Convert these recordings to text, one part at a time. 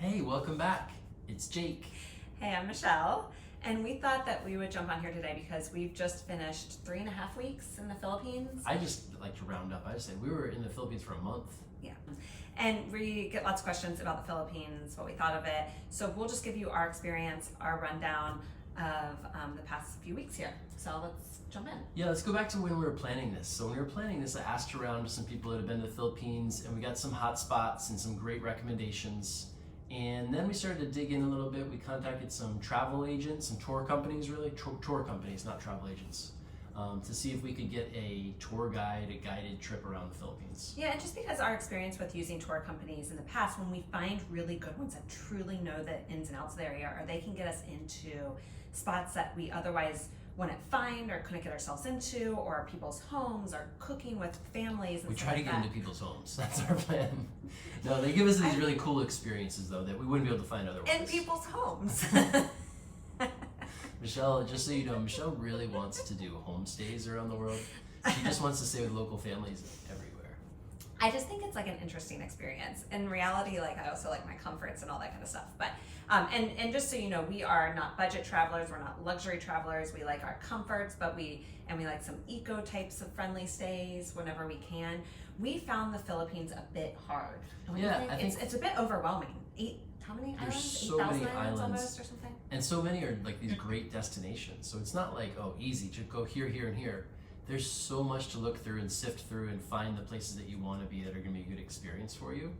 Hey, welcome back. It's Jake. Hey, I'm Michelle, and we thought that we would jump on here today because we've just finished 3.5 weeks in the Philippines. I just like to round up. I just say we were in the Philippines for a month. Yeah, and we get lots of questions about the Philippines, what we thought of it. So we'll just give you our experience, our rundown of the past few weeks here. So let's jump in. Yeah, let's go back to when we were planning this. So when we were planning this, I asked around some people that have been to the Philippines, and we got some hot spots and some great recommendations. And then we started to dig in a little bit. We contacted some travel agents, some tour companies, really, tour companies, not travel agents, to see if we could get a tour guide, a guided trip around the Philippines. Yeah, and just because our experience with using tour companies in the past, when we find really good ones that truly know the ins and outs of the area, or they can get us into spots that we otherwise wouldn't find or couldn't get ourselves into, or people's homes, or cooking with families and We stuff try to like get that. into people's homes. That's our plan. No, they give us these really cool experiences, though, that we wouldn't be able to find otherwise. In people's homes. Michelle, just so you know, Michelle really wants to do homestays around the world. She just wants to stay with local families everywhere. I just think it's like an interesting experience. In reality, like I also like my comforts and all that kind of stuff. But and just so you know, we are not budget travelers. We're not luxury travelers. We like our comforts, but we like some eco types of friendly stays whenever we can. We found the Philippines a bit hard. Don't you Yeah, I think it's a bit overwhelming. How many There's islands? so 8,000 many islands islands. almost, or something. And so many are like these great destinations. So it's not like, oh, easy to go here, here, and here. There's so much to look through and sift through and find the places that you want to be that are going to be a good experience for you.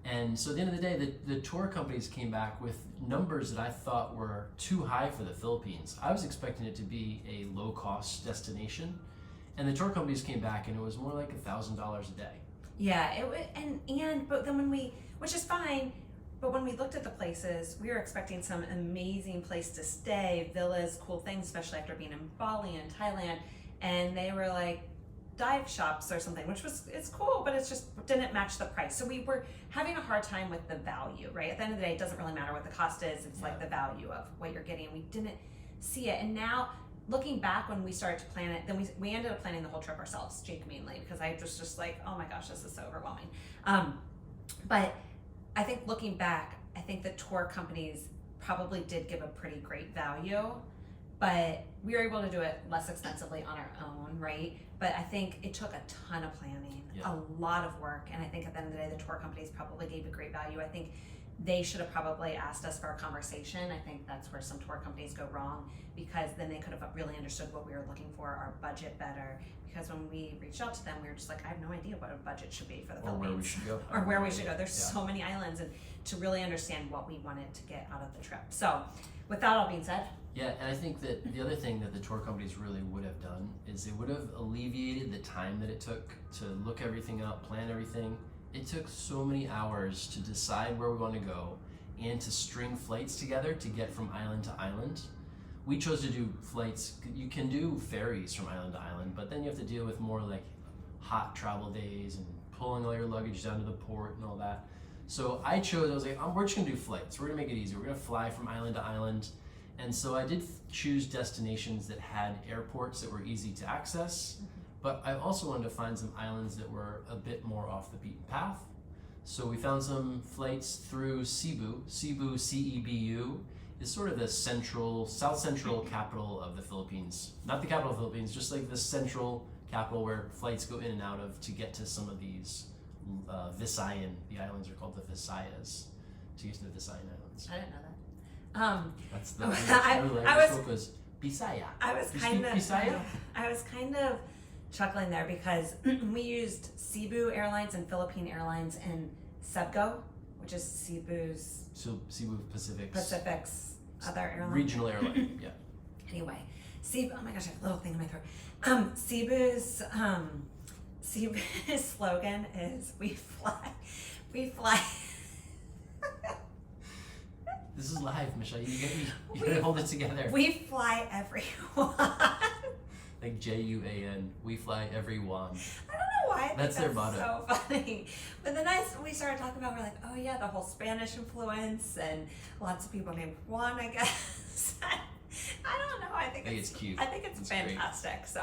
And so at the end of the day, the tour companies came back with numbers that I thought were too high for the Philippines. I was expecting it to be a low-cost destination. And the tour companies came back and it was more like $1,000 a day. Yeah, it was, but then which is fine, but when we looked at the places, we were expecting some amazing place to stay, villas, cool things, especially after being in Bali and Thailand, and they were like dive shops or something, which it's cool, but it's just didn't match the price. So we were having a hard time with the value, right? At the end of the day, it doesn't really matter what the cost is, it's like the value of what you're getting. We didn't see it, and now looking back when we started to plan it, then we ended up planning the whole trip ourselves, Jake mainly, because I was just like, oh my gosh, this is so overwhelming. But I think looking back, I think the tour companies probably did give a pretty great value, but we were able to do it less expensively on our own, right? But I think it took a ton of planning, a lot of work, and I think at the end of the day, the tour companies probably gave a great value. I think they should have probably asked us for a conversation. I think that's where some tour companies go wrong, because then they could have really understood what we were looking for, our budget better. Because when we reached out to them, we were just like, I have no idea what a budget should be for the Philippines. Or where we should go. Or where we should go. There's so many islands, and to really understand what we wanted to get out of the trip. So with that all being said. Yeah, and I think that the other thing that the tour companies really would have done is it would have alleviated the time that it took to look everything up, plan everything. It took so many hours to decide where we want to go and to string flights together to get from island to island. We chose to do flights. You can do ferries from island to island, but then you have to deal with more like hot travel days and pulling all your luggage down to the port and all that. So I was like, we're just gonna do flights. We're gonna make it easy. We're gonna fly from island to island. And so I did choose destinations that had airports that were easy to access, but I also wanted to find some islands that were a bit more off the beaten path. So we found some flights through Cebu. Cebu, C-E-B-U, is sort of the south central capital of the Philippines. Not the capital of the Philippines, just like the central capital where flights go in and out of to get to some of these Visayan. The islands are called the Visayas, to get to the Visayan Islands. I didn't know that. That's the I was Bisaya. I was kind of chuckling there because we used Cebu Airlines and Philippine Airlines and Siargao, which is Cebu's Pacific's other airline. Regional airline, yeah. Anyway, Cebu, oh my gosh, I have a little thing in my throat. Cebu's slogan is we fly. This is live, Michelle. You gotta hold it together. We fly everyone. Like J-U-A-N. We fly everyone. I don't know why. That's their motto. So funny. But then we started talking about, we're like, oh yeah, the whole Spanish influence and lots of people named Juan, I guess. I don't know. I think it's cute. I think it's fantastic. Great. So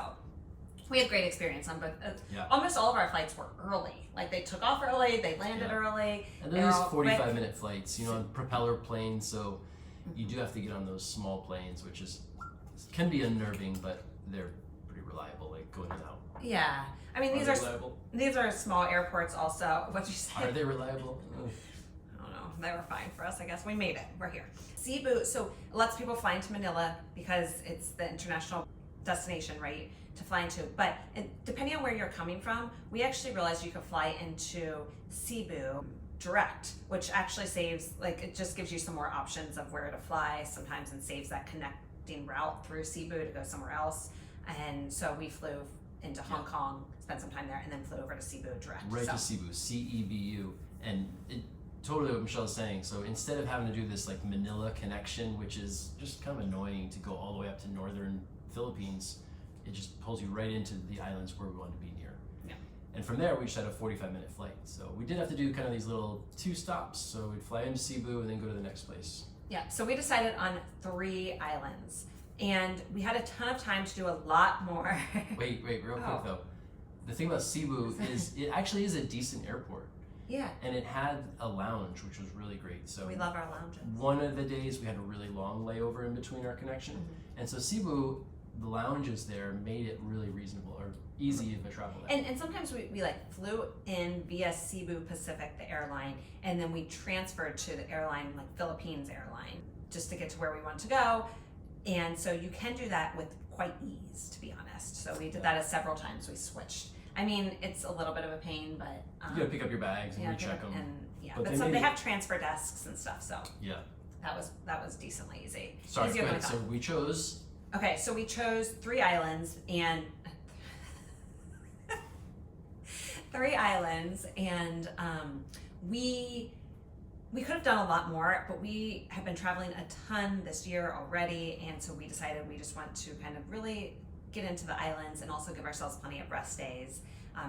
we had great experience on, but Yeah. almost all of our flights were early. Like they took off early, they landed early. And They they're were these all 45-minute flights, you know, on propeller planes, so you do have to get on those small planes, which can be unnerving, but they're pretty reliable, like going in and out. Yeah, I mean Are they reliable? these are small airports. Also, what'd you say? Are they reliable? Ugh. I don't know. They were fine for us, I guess. We made it. We're here. Cebu. So lots of people fly into Manila because it's the international destination, right, to fly into. But depending on where you're coming from, we actually realized you could fly into Cebu direct, which actually saves, like, it just gives you some more options of where to fly sometimes, and saves that connecting route through Cebu to go somewhere else. And so we flew into Hong Kong, spent some time there, and then flew over to Cebu direct. Right to Cebu, CEBU, and it totally what Michelle's saying. So instead of having to do this like Manila connection, which is just kind of annoying to go all the way up to northern Philippines, it just pulls you right into the islands where we want to be near. Yeah. And from there, we just had a 45-minute flight. So we did have to do kind of these little 2 stops. So we'd fly into Cebu and then go to the next place. Yeah, so we decided on 3 islands. And we had a ton of time to do a lot more. Wait, real quick though. The thing about Cebu is it actually is a decent airport. Yeah. And it had a lounge, which was really great. So We love our lounges. one of the days we had a really long layover in between our connection. And so Cebu, the lounges there made it really reasonable or easy to travel there. And sometimes we like flew in via Cebu Pacific, the airline, and then we transferred to the airline, like Philippines Airline, just to get to where we want to go. And so you can do that with quite ease, to be honest. So we did that several times. We switched. I mean, it's a little bit of a pain, but you gotta pick up your bags and recheck them. But they have transfer desks and stuff, so yeah, that was decently easy. Sorry, Easier go than ahead. we thought. So we chose. Okay, so we chose 3 islands and 3 islands, and we could have done a lot more, but we have been traveling a ton this year already, and so we decided we just want to kind of really get into the islands and also give ourselves plenty of rest days.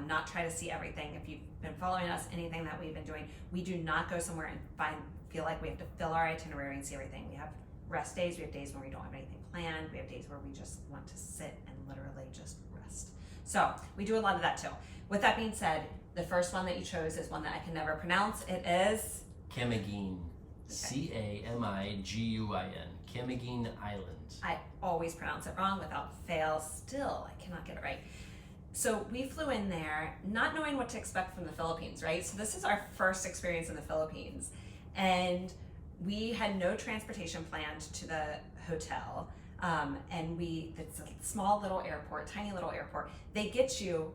Not try to see everything. If you've been following us, anything that we've been doing, we do not go somewhere and feel like we have to fill our itinerary and see everything. We have rest days. We have days when we don't have anything planned. We have days where we just want to sit and literally just rest. So we do a lot of that too. With that being said, the first one that you chose is one that I can never pronounce. It is Camiguin. Camiguin. Camiguin Island. I always pronounce it wrong without fail. Still, I cannot get it right. So we flew in there not knowing what to expect from the Philippines, right? So this is our first experience in the Philippines. And we had no transportation planned to the hotel. It's a small little airport, tiny little airport. They get you,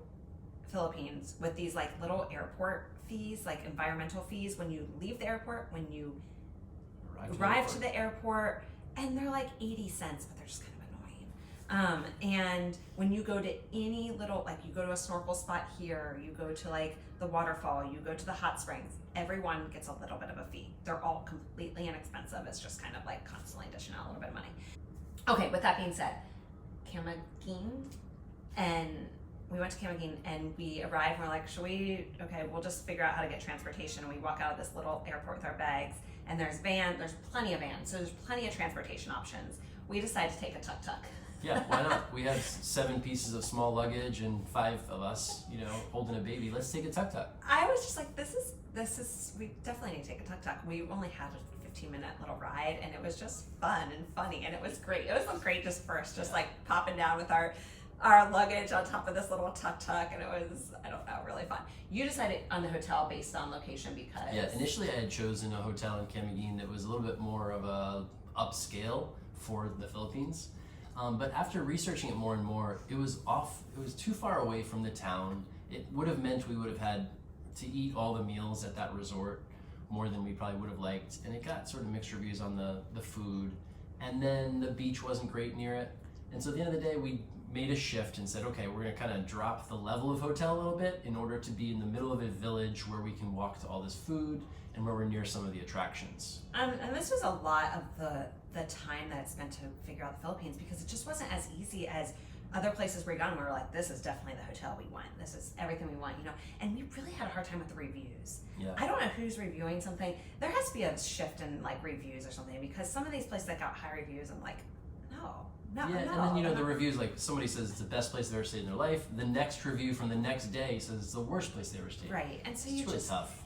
Philippines, with these like little airport fees, like environmental fees when you leave the airport, when you arrive to the airport, and they're like 80 cents, but they're just kind of annoying. And when you go to any little, like you go to a snorkel spot here, you go to like the waterfall, you go to the hot springs, everyone gets a little bit of a fee. They're all completely inexpensive. It's just kind of like constantly dishing out a little bit of money. Okay, with that being said, Camiguin, and we went to Camiguin and we arrived and we're like, we'll just figure out how to get transportation. And we walk out of this little airport with our bags, and there's plenty of vans, so there's plenty of transportation options. We decided to take a tuk-tuk. Yeah, why not? We have 7 pieces of small luggage and 5 of us, holding a baby. Let's take a tuk-tuk. I was just like, this is, we definitely need to take a tuk-tuk. We only had a 15-minute little ride, and it was just fun and funny, and it was great. It was great just first, like popping down with our luggage on top of this little tuk-tuk, and it was, I don't know, really fun. You decided on the hotel based on location because... Yeah, initially I had chosen a hotel in Camiguin that was a little bit more of a upscale for the Philippines. But after researching it more and more, it was too far away from the town. It would have meant we would have had to eat all the meals at that resort more than we probably would have liked. And it got sort of mixed reviews on the food. And then the beach wasn't great near it. And so at the end of the day, we made a shift and said, okay, we're gonna kind of drop the level of hotel a little bit in order to be in the middle of a village where we can walk to all this food and where we're near some of the attractions. And this was a lot of the time that it's spent to figure out the Philippines, because it just wasn't as easy as other places we've gone where we're like, this is definitely the hotel we want. This is everything we want, And we really had a hard time with the reviews. Yeah. I don't know who's reviewing something. There has to be a shift in like reviews or something, because some of these places that got high reviews, I'm like, no, No, yeah, no, and then, you know, they're the not. reviews, like, somebody says it's the best place they've ever stayed in their life. The next review from the next day says it's the worst place they ever stayed. Right, and so It's you really just tough.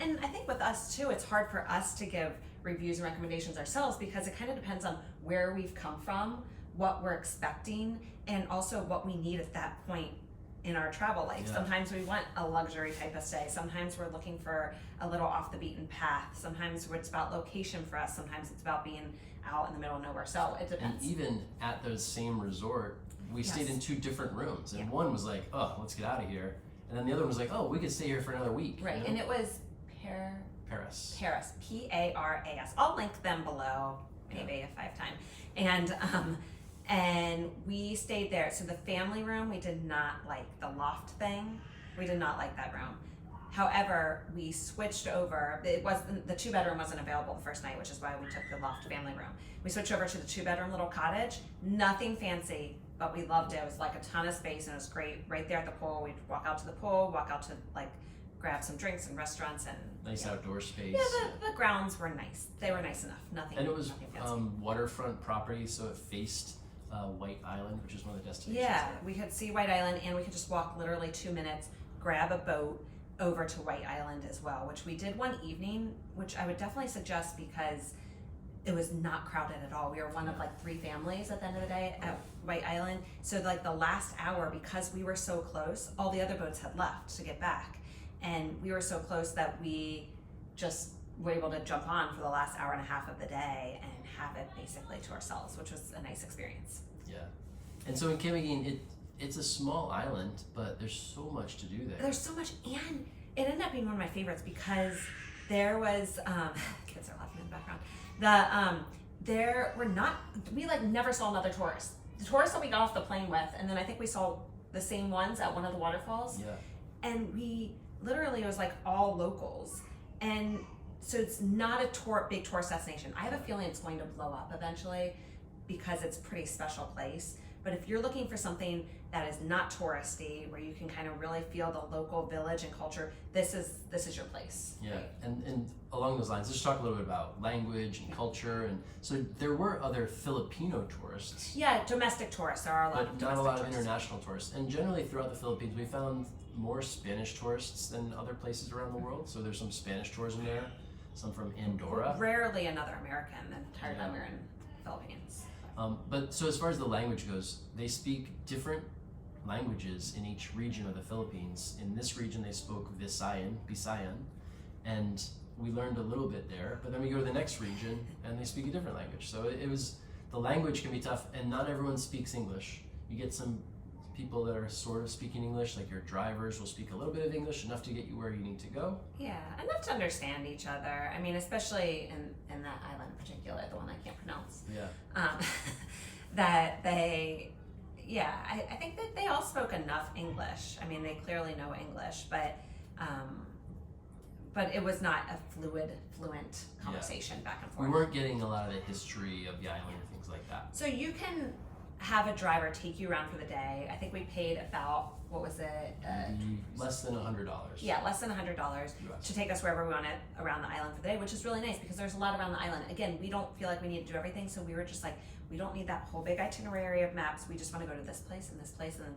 and I think with us too, it's hard for us to give reviews and recommendations ourselves because it kind of depends on where we've come from, what we're expecting, and also what we need at that point in our travel life. Yeah. Sometimes we want a luxury type of stay. Sometimes we're looking for a little off the beaten path. Sometimes it's about location for us. Sometimes it's about being out in the middle of nowhere. So it And depends. even at the same resort, we Yes. stayed in 2 different rooms. And Yeah. one was like, oh, let's get out of here. And then the other one was like, oh, we could stay here for another week. Right, you know? and it was Paris. Paris, Paras. I'll link them below, maybe if I have time. And we stayed there. So the family room, we did not like the loft thing. We did not like that room. However, we switched over. It wasn't the 2-bedroom wasn't available the first night, which is why we took the loft family room. We switched over to the 2-bedroom little cottage. Nothing fancy, but we loved it. It was like a ton of space and it was great. Right there at the pool, we'd walk out to the pool, walk out to like grab some drinks and restaurants and Nice yeah. outdoor space. Yeah, the grounds were nice. They were nice enough. Nothing. And it was nothing fancy. waterfront property, so it faced White Island, which is one of the destinations. Yeah, there. we could see White Island, and we could just walk literally 2 minutes, grab a boat over to White Island as well, which we did one evening, which I would definitely suggest because it was not crowded at all. We were one of like 3 families at the end of the day at White Island. So like the last hour, because we were so close, all the other boats had left to get back. And we were so close that we just were able to jump on for the last hour and a half of the day and have it basically to ourselves, which was a nice experience. Yeah. And so in Camiguin, it's a small island, but there's so much to do there. There's so much, and it ended up being one of my favorites because there was kids are laughing in the background. We like never saw another tourist. The tourists that we got off the plane with, and then I think we saw the same ones at one of the waterfalls. Yeah. And we literally, it was like all locals, and so it's not a big tourist destination. I have a feeling it's going to blow up eventually because it's a pretty special place. But if you're looking for something that is not touristy, where you can kind of really feel the local village and culture, this is your place. Yeah, and along those lines, let's talk a little bit about language and culture. And so there were other Filipino tourists, Yeah, domestic tourists. There are a lot of but not a domestic lot of tourists. international tourists. And generally throughout the Philippines, we found more Spanish tourists than other places around the world. So there's some Spanish tourism there, some from Andorra. Rarely another American. The entire time Yeah. we're in the Philippines. But so as far as the language goes, they speak different languages in each region of the Philippines. In this region, they spoke Visayan, and we learned a little bit there. But then we go to the next region, and they speak a different language. So it was, the language can be tough, and not everyone speaks English. You get some people that are sort of speaking English, like your drivers will speak a little bit of English, enough to get you where you need to go. Yeah, enough to understand each other. I mean, especially in that island in particular, the one I can't pronounce. Yeah. That they, yeah, I think that they all spoke enough English. I mean, they clearly know English, but it was not a fluent conversation back and We forth. weren't getting a lot of the history of the island and things like that. So you can have a driver take you around for the day. I think we paid about, what was it? Less than $100. Yeah, less than $100 US. to take us wherever we wanted around the island for the day, which is really nice because there's a lot around the island. Again, we don't feel like we need to do everything, so we were just like, we don't need that whole big itinerary of maps. We just want to go to this place and this place, and then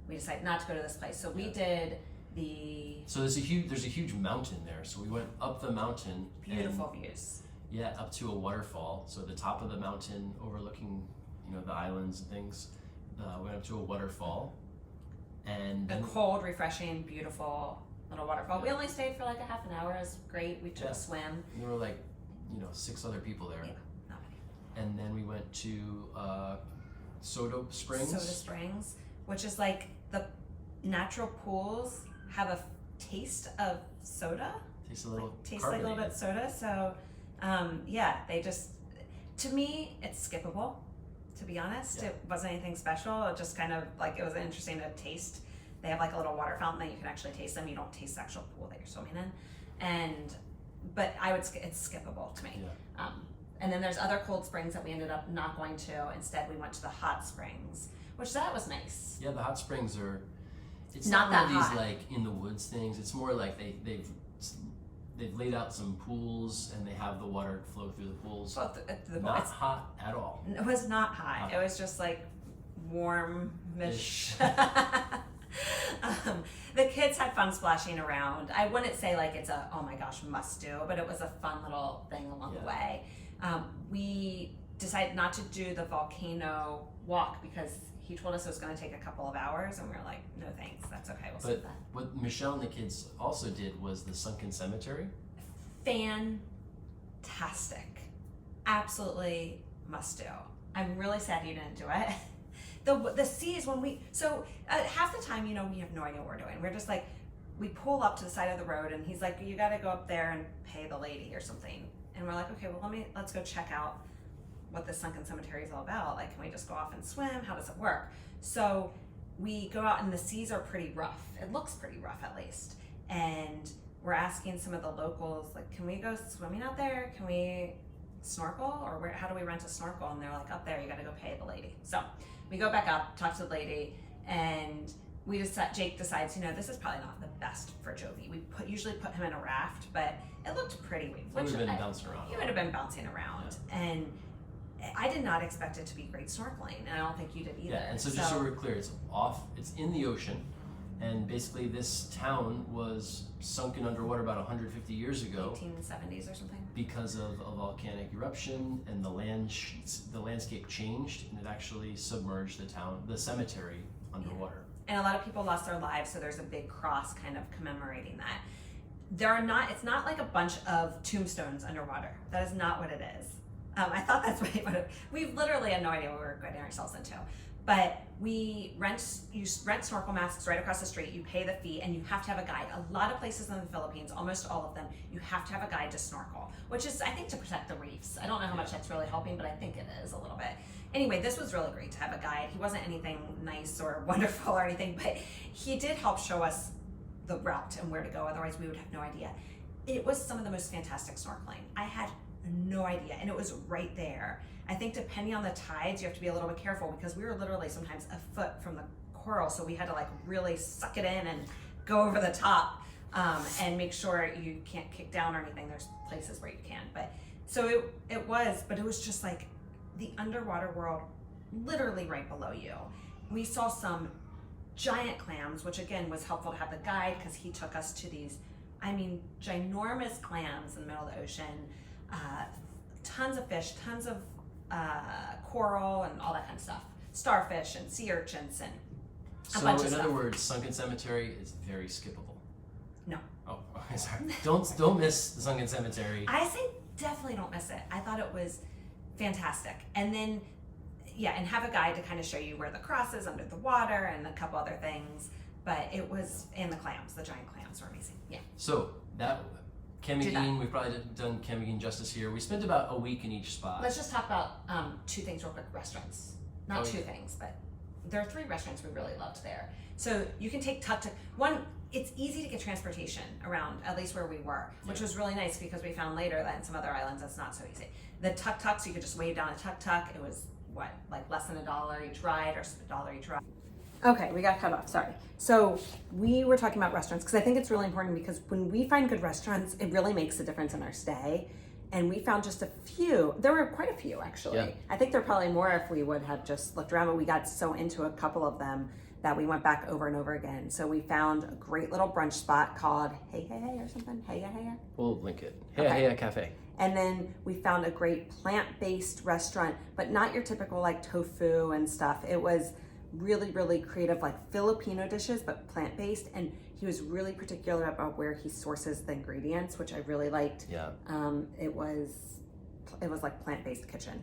we decided not to go to this place. So we did the So there's a huge mountain there. So we went up the mountain. beautiful views. Yeah, up to a waterfall. So the top of the mountain overlooking, the islands and things. Went up to a waterfall, and A then, cold, refreshing, beautiful little waterfall. We only stayed for like a half an hour. It was great. We took a swim. there were like 6 other people there. Yeah, not many. And then we went to Soda Springs. Soda Springs, which is like the natural pools have a taste of soda. Tastes a little Tastes like a little bit carbonated. soda. So, they just, to me, it's skippable. To be honest, Yeah. it wasn't anything special. It just kind of like it was interesting to taste. They have like a little water fountain that you can actually taste them. You don't taste the actual pool that you're swimming in, but I would it's skippable to me. Yeah. And then there's other cold springs that we ended up not going to. Instead, we went to the hot springs, which that was nice. Yeah, the hot springs are. It's Not not one that of these hot. like in the woods things. It's more like they've they've laid out some pools and they have the water flow through the pools. Well, Not it's, hot at all. it was not hot. Hot. It was just like warm-ish. The kids had fun splashing around. I wouldn't say like it's a, oh my gosh, must do, but it was a fun little thing along the way. We decided not to do the volcano walk because he told us it was going to take a couple of hours, and we were like, no thanks, that's okay, we'll skip that. What Michelle and the kids also did was the sunken cemetery. Fantastic. Absolutely must do. I'm really sad you didn't do it. The seas, when we, so half the time, you know, we have no idea what we're doing. We're just like, we pull up to the side of the road and he's like, you got to go up there and pay the lady or something. And we're like, okay, well, let's go check out what the sunken cemetery is all about. Like, can we just go off and swim? How does it work? So we go out and the seas are pretty rough. It looks pretty rough at least. And we're asking some of the locals, like, can we go swimming out there? Can we snorkel? Or how do we rent a snorkel? And they're like, up there, you got to go pay the lady. So we go back up, talk to the lady, and Jake decides, you know, this is probably not the best for Jovi. We usually put him in a raft, but it looked pretty. He would have been bouncing around. He would have been bouncing around. Yeah. And I did not expect it to be great snorkeling, and I don't think you did either. Yeah, and so just so we're clear, it's in the ocean, and basically this town was sunken underwater about 150 years ago. 1870s or something. Because of a volcanic eruption, and the landscape changed, and it actually submerged the cemetery underwater. And a lot of people lost their lives, so there's a big cross kind of commemorating that. It's not like a bunch of tombstones underwater. That is not what it is. I thought that's what it would have. We literally had no idea what we were getting ourselves into. But you rent snorkel masks right across the street, you pay the fee, and you have to have a guide. A lot of places in the Philippines, almost all of them, you have to have a guide to snorkel, which is, I think, to protect the reefs. I don't know how much that's really helping, but I think it is a little bit. Anyway, this was really great to have a guide. He wasn't anything nice or wonderful or anything, but he did help show us the route and where to go, otherwise we would have no idea. It was some of the most fantastic snorkeling. I had no idea, and it was right there. I think depending on the tides, you have to be a little bit careful because we were literally sometimes a foot from the coral, so we had to like really suck it in and go over the top and make sure you can't kick down or anything. There's places where you can, but so it was just like the underwater world literally right below you. We saw some giant clams, which again was helpful to have the guide because he took us to these, ginormous clams in the middle of the ocean, tons of fish, tons of coral and all that kind of stuff, starfish and sea urchins and a bunch of stuff. So in other words, sunken cemetery is very skippable. No. Oh, sorry. Don't miss the sunken cemetery. I say definitely don't miss it. I thought it was fantastic. And then, and have a guide to kind of show you where the cross is under the water and a couple other things. But it was, and the clams, the giant clams were amazing. Yeah. So that Camiguin, we've probably done Camiguin justice here. We spent about a week in each spot. Let's just talk about two things real quick. Restaurants. Not two things, but there are 3 restaurants we really loved there. So you can take tuk-tuk. One, it's easy to get transportation around, at least where we were, which was really nice because we found later that in some other islands that's not so easy. The tuk-tuks, you could just wave down a tuk-tuk. It was, like less than $1 each ride or $1 each ride. Okay, we got cut off, sorry. So we were talking about restaurants because I think it's really important because when we find good restaurants, it really makes a difference in our stay. And we found just a few. There were quite a few, actually. Yeah. I think there are probably more if we would have just looked around, but we got so into a couple of them that we went back over and over again. So we found a great little brunch spot called Hey Hey Hey or something. Hey Hey Hey. We'll link it. Hey Hey Cafe. And then we found a great plant-based restaurant, but not your typical like tofu and stuff. It was really, really creative, like Filipino dishes, but plant-based. And he was really particular about where he sources the ingredients, which I really liked. Yeah. It was like plant-based kitchen,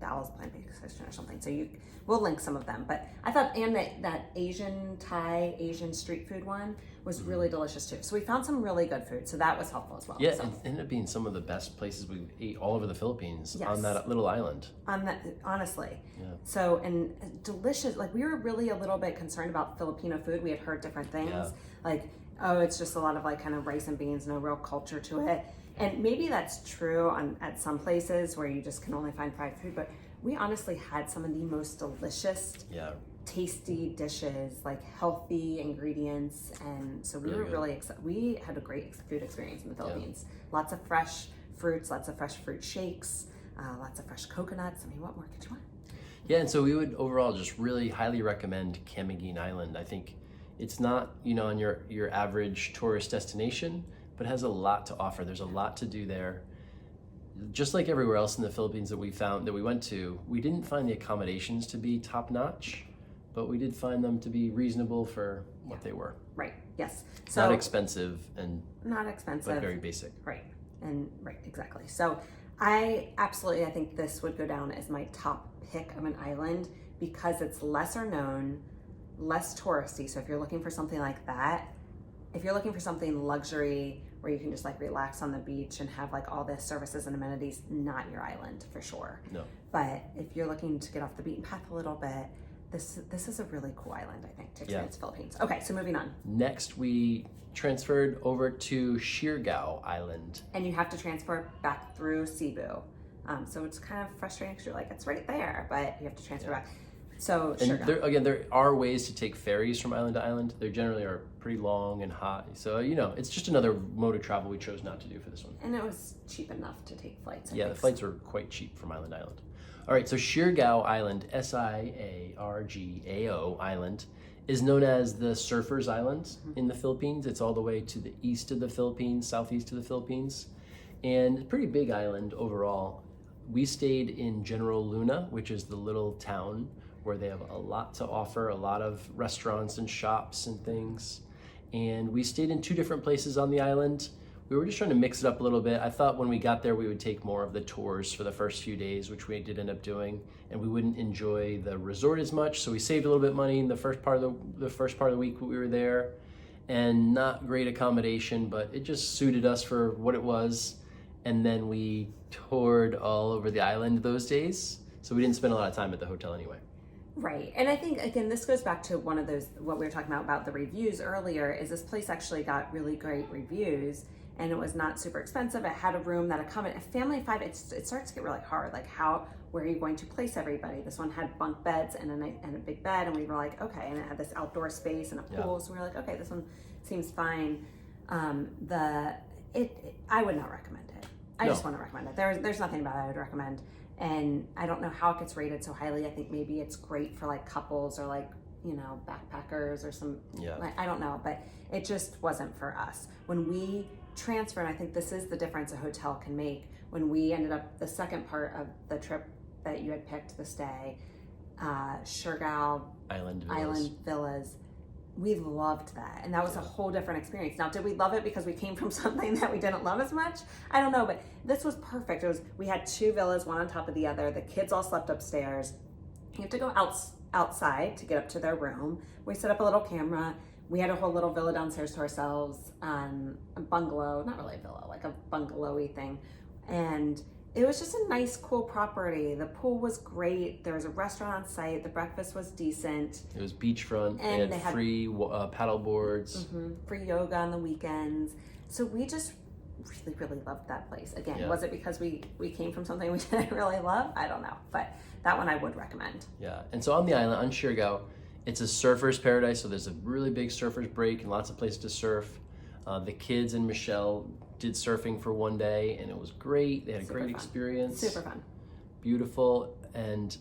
Dallas plant-based kitchen or something. So we'll link some of them. But I thought, and that Asian street food one was really delicious too. So we found some really good food. So that was helpful as well. Yeah, so, it ended up being some of the best places we ate all over the Philippines on that little island. Honestly. Yeah. So, and delicious. Like we were really a little bit concerned about Filipino food. We had heard different things. Like, oh, it's just a lot of like kind of rice and beans, no real culture to it. And maybe that's true at some places where you just can only find fried food, but we honestly had some of the most delicious tasty dishes, like healthy ingredients, and so we were really excited. We had a great food experience in the Philippines. Lots of fresh fruits, lots of fresh fruit shakes, lots of fresh coconuts. I mean, what more could you want? Yeah, and so we would overall just really highly recommend Camiguin Island. I think it's not, on your average tourist destination, but has a lot to offer. There's a lot to do there. Just like everywhere else in the Philippines that we went to, we didn't find the accommodations to be top notch, but we did find them to be reasonable for what they were. Right. Yes. So not expensive not expensive, but very basic. Right. Right, exactly. So I think this would go down as my top pick of an island because it's lesser known, less touristy. So if you're looking for something like that, if you're looking for something luxury where you can just like relax on the beach and have like all the services and amenities, not your island for sure. No. But if you're looking to get off the beaten path a little bit, this is a really cool island, I think, to experience Philippines. Okay, so moving on. Next, we transferred over to Siargao Island. And you have to transfer back through Cebu. So it's kind of frustrating because you're like, it's right there, but you have to transfer back. So and there are ways to take ferries from island to island. They generally are pretty long and hot. So, it's just another mode of travel we chose not to do for this one. And it was cheap enough to take flights. The flights are quite cheap from island to island. All right, so Siargao Island, Siargao Island, is known as the Surfers Island in the Philippines. It's all the way to the east of the Philippines, southeast of the Philippines, and a pretty big island overall. We stayed in General Luna, which is the little town where they have a lot to offer, a lot of restaurants and shops and things. And we stayed in 2 different places on the island. We were just trying to mix it up a little bit. I thought when we got there, we would take more of the tours for the first few days, which we did end up doing, and we wouldn't enjoy the resort as much. So we saved a little bit of money in the first part of the week we were there, and not great accommodation, but it just suited us for what it was. And then we toured all over the island those days, so we didn't spend a lot of time at the hotel anyway. Right. And I think, again, this goes back to one of those, what we were talking about the reviews earlier, is this place actually got really great reviews, and it was not super expensive. It had a room that accommodated a family of 5. It starts to get really hard. Like, where are you going to place everybody? This one had bunk beds and a big bed, and we were like, okay. And it had this outdoor space and a pool, so we were like, okay, this one seems fine. I would not recommend it. I just want to recommend it. There's nothing about it I would recommend. And I don't know how it gets rated so highly. I think maybe it's great for like couples or like, backpackers or some, I don't know, but it just wasn't for us. When we transferred, I think this is the difference a hotel can make. When we ended up, the second part of the trip that you had picked, the stay, Siargao Island Villas, we loved that. And that was a whole different experience. Now, did we love it because we came from something that we didn't love as much? I don't know, but this was perfect. We had 2 villas, one on top of the other. The kids all slept upstairs. You have to go outside to get up to their room. We set up a little camera. We had a whole little villa downstairs to ourselves, a bungalow, not really a villa, like a bungalow-y thing. And it was just a nice, cool property. The pool was great. There was a restaurant on site. The breakfast was decent. It was beachfront. And they had free paddle boards. Free yoga on the weekends. So we just really, really loved that place. Again, was it because we came from something we didn't really love? I don't know. But that one I would recommend. Yeah. And so on the island, on Siargao, it's a surfer's paradise. So there's a really big surfer's break and lots of places to surf. The kids and Michelle did surfing for one day, and it was great. They had a great experience. Super fun. Beautiful. And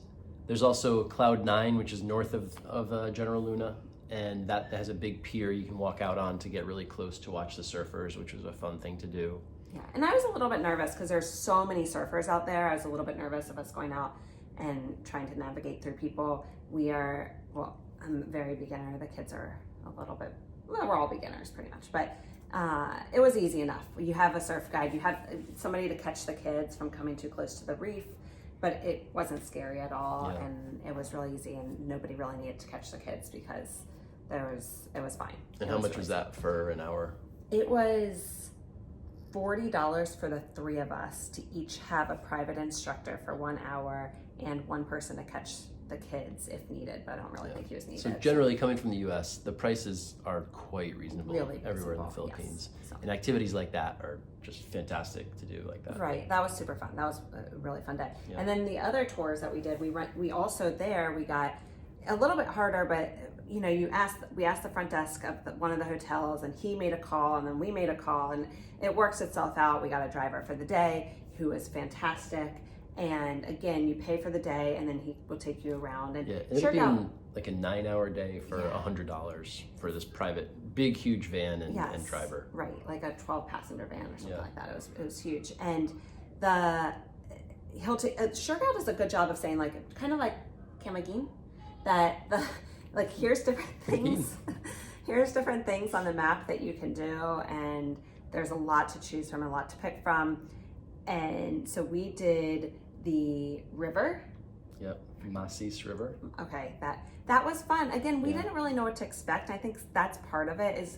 there's also Cloud 9, which is north of General Luna, and that has a big pier you can walk out on to get really close to watch the surfers, which was a fun thing to do. Yeah, and I was a little bit nervous because there's so many surfers out there. I was a little bit nervous of us going out and trying to navigate through people. I'm a very beginner. The kids are a little bit, we're all beginners pretty much, but it was easy enough. You have a surf guide, you have somebody to catch the kids from coming too close to the reef, but it wasn't scary at all, and it was really easy, and nobody really needed to catch the kids because it was fine. And how much was that for an hour? It was $40 for the 3 of us to each have a private instructor for 1 hour and 1 person to catch the kids if needed, but I don't really think he was needed. So generally, coming from the U.S., the prices are quite reasonable really everywhere in the Philippines. Yes. And activities like that are just fantastic to do like that. Right, that was super fun. That was a really fun day. Yeah. And then the other tours that we did, we got a little bit harder, but you know, we asked the front desk of one of the hotels, and he made a call, and then we made a call, and it works itself out. We got a driver for the day who was fantastic. And again, you pay for the day, and then he will take you around. And it ended up being like a 9-hour day for $100 for this private, big, huge van and driver. Right, like a 12-passenger van or something like that. It was huge. And Siargao does a good job of saying, like, kind of like Camiguin, that like here's different things, here's different things on the map that you can do, and there's a lot to choose from, a lot to pick from. And so we did the river. Yep, Masis River. Okay, that was fun. Again, we didn't really know what to expect. I think that's part of it, is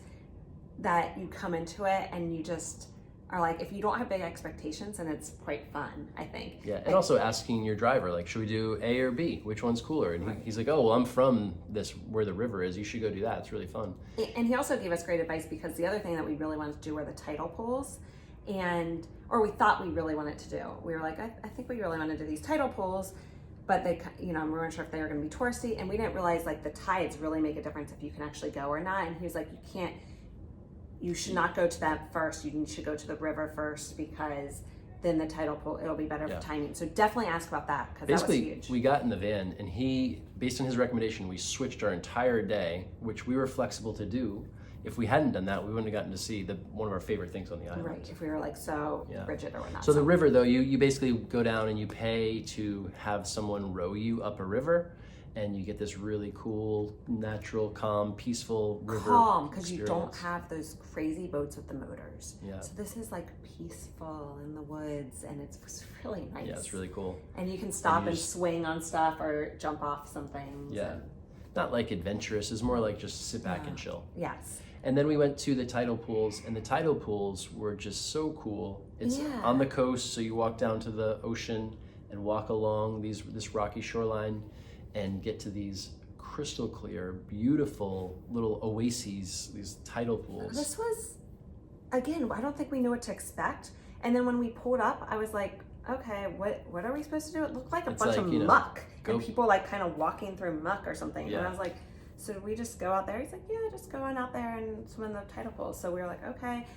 that you come into it and you just are like, if you don't have big expectations, and it's quite fun, I think. Yeah, and also asking your driver, like, should we do A or B? Which one's cooler? And he's like, oh, well, I'm from this, where the river is. You should go do that. It's really fun. And he also gave us great advice, because the other thing that we really wanted to do were the tidal pools. Or we thought we really wanted to do. We were like, I think we really want to do these tidal pools, but they, you know, we weren't sure if they were going to be touristy, and we didn't realize, like, the tides really make a difference if you can actually go or not. And he was like, you should not go to that first. You should go to the river first, because then the tidal pool, it'll be better for timing. So definitely ask about that, because that was huge. We got in the van, and based on his recommendation, we switched our entire day, which we were flexible to do. If we hadn't done that, we wouldn't have gotten to see one of our favorite things on the island. Right, if we were like so rigid or whatnot. So the river, though, you basically go down and you pay to have someone row you up a river, and you get this really cool, natural, calm, peaceful river. Calm, because you don't have those crazy boats with the motors. Yeah. So this is like peaceful in the woods, and it's really nice. Yeah, it's really cool. And you can stop and swing on stuff or jump off some things. Yeah. Not like adventurous, it's more like just sit back and chill. Yes. And then we went to the tidal pools, and the tidal pools were just so cool. It's on the coast, so you walk down to the ocean and walk along this rocky shoreline and get to these crystal clear, beautiful little oases, these tidal pools. This was, again, I don't think we knew what to expect. And then when we pulled up, I was like, okay, what are we supposed to do? It looked like a bunch of muck, and people like kind of walking through muck or something. And I was like, so we just go out there? He's like, yeah, just go on out there and swim in the tidal pools. So we were like, okay.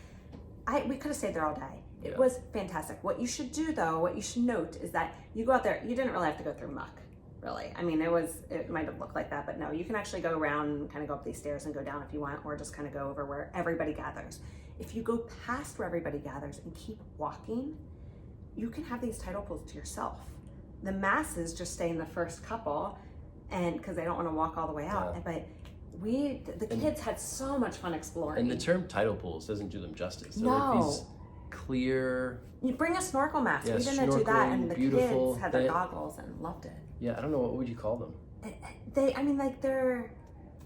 We could have stayed there all day. It was fantastic. What you should do, though, what you should note, is that you go out there, you didn't really have to go through muck, really. I mean, it might have looked like that, but no, you can actually go around and kind of go up these stairs and go down if you want, or just kind of go over where everybody gathers. If you go past where everybody gathers and keep walking, you can have these tidal pools to yourself. The masses just stay in the first couple, and because they don't want to walk all the way out. But the kids had so much fun exploring. And the term tidal pools doesn't do them justice. No. Like these clear. You bring a snorkel mask. We didn't do that, and the kids had their goggles and loved it. Yeah, I don't know, what would you call them? They're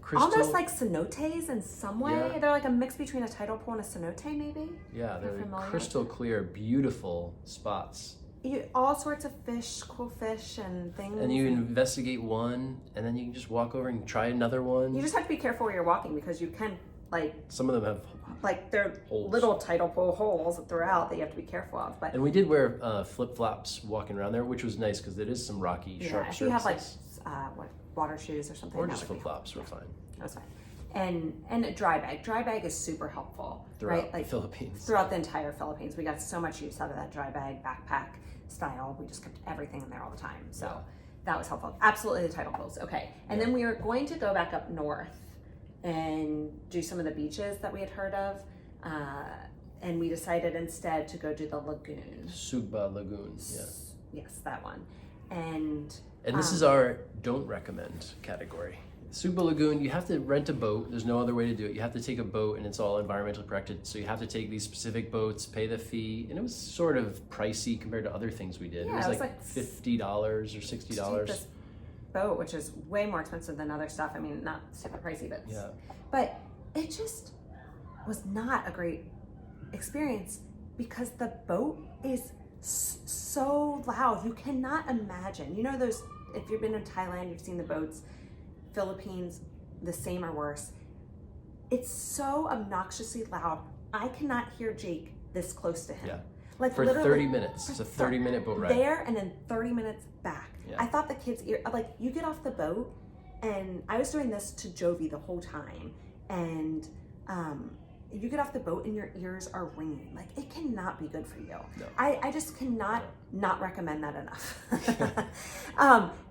crystal? Almost like cenotes in some way. Yeah. They're like a mix between a tidal pool and a cenote, maybe. Yeah, they're crystal clear, beautiful spots. All sorts of fish, cool fish and things. And you investigate one, and then you can just walk over and try another one. You just have to be careful where you're walking, because you can, like... Some of them have they're holes. Little tidal pool holes throughout that you have to be careful of. But and we did wear flip-flops walking around there, which was nice, because it is some rocky, sharp surfaces. If you have, water shoes or something. Or just flip-flops were fine. That was fine. And a dry bag. Dry bag is super helpful. Throughout the Philippines. Throughout the entire Philippines. We got so much use out of that dry bag, backpack style. We just kept everything in there all the time. So that was helpful. Absolutely the tidal pools. Okay. And then we were going to go back up north and do some of the beaches that we had heard of. And we decided instead to go do the lagoon. Sugba Lagoon. Yes, that one. And this is our don't recommend category. Sugba Lagoon, you have to rent a boat. There's no other way to do it. You have to take a boat, and it's all environmentally corrected. So you have to take these specific boats, pay the fee, and it was sort of pricey compared to other things we did. Yeah, it was like $50 or $60. This boat, which is way more expensive than other stuff. I mean, not super pricey, but it just was not a great experience, because the boat is so loud. You cannot imagine. You know those, if you've been in Thailand, you've seen the boats. Philippines, the same or worse. It's so obnoxiously loud. I cannot hear Jake this close to him. Yeah. Like for 30 minutes. It's a 30-minute boat ride. There and then 30 minutes back. Yeah. I thought the kids' ear, like, you get off the boat And I was doing this to Jovi the whole time. And you get off the boat and your ears are ringing. Like, it cannot be good for you. No. I just cannot not recommend that enough.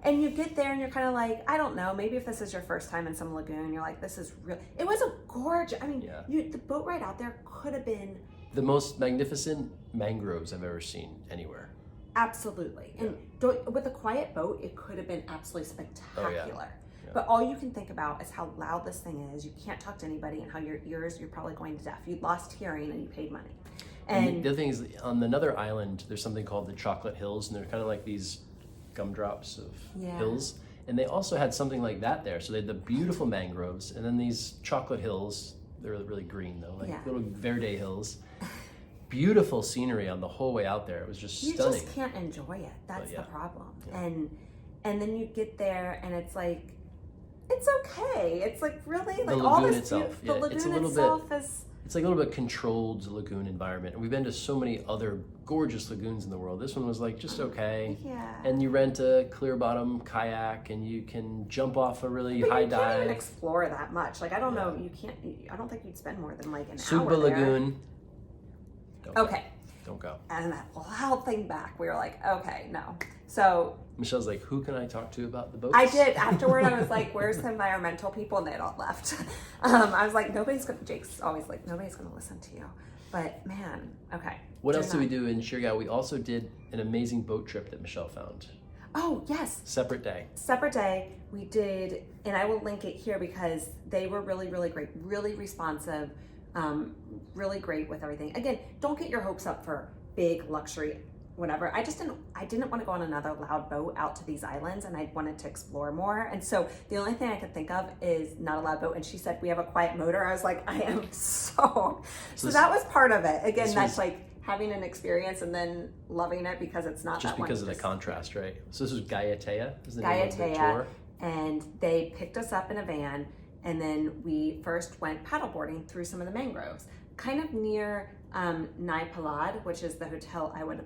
And you get there and you're kind of like, I don't know, maybe if this is your first time in some lagoon, you're like, this is real. It was a gorgeous, I mean, the boat ride out there could have been the most magnificent mangroves I've ever seen anywhere. Absolutely. And with a quiet boat, it could have been absolutely spectacular. But all you can think about is how loud this thing is. You can't talk to anybody, and how your ears, you're probably going to deaf. You lost hearing and you paid money. And the other thing is, on another island, there's something called the Chocolate Hills, and they're kind of like these gumdrops of hills. And they also had something like that there. So they had the beautiful mangroves, and then these chocolate hills. They're really green though, like little verde hills. Beautiful scenery on the whole way out there. It was just stunning. You just can't enjoy it. That's the problem. And then you get there and it's like, it's okay. It's like really like all this itself. The lagoon itself is. It's like a little bit controlled lagoon environment. And we've been to so many other gorgeous lagoons in the world. This one was like just okay. Yeah. And you rent a clear bottom kayak and you can jump off a really high dive. You can't even explore that much. Like I don't know. You can't. I don't think you'd spend more than like an Suba hour there. Lagoon. Don't go. And that loud thing back, we were like, okay, no. So Michelle's like, who can I talk to about the boats? I did. Afterward, I was like, where's the environmental people? And they had all left. I was like, Jake's always like, nobody's going to listen to you. But man, okay. What else did we do in Siargao? We also did an amazing boat trip that Michelle found. Oh, yes. Separate day. We did, and I will link it here because they were really, really great, really responsive, really great with everything. Again, don't get your hopes up for big luxury, whatever. I didn't want to go on another loud boat out to these islands, and I wanted to explore more. And so the only thing I could think of is not a loud boat. And she said, we have a quiet motor. I was like, I am so that was part of it. Again, that's like having an experience and then loving it because it's not just that because of the contrast, right? So this was Gaiatea, is the name of the tour? And they picked us up in a van, and then we first went paddleboarding through some of the mangroves, kind of near Nai Palad, which is the hotel I would have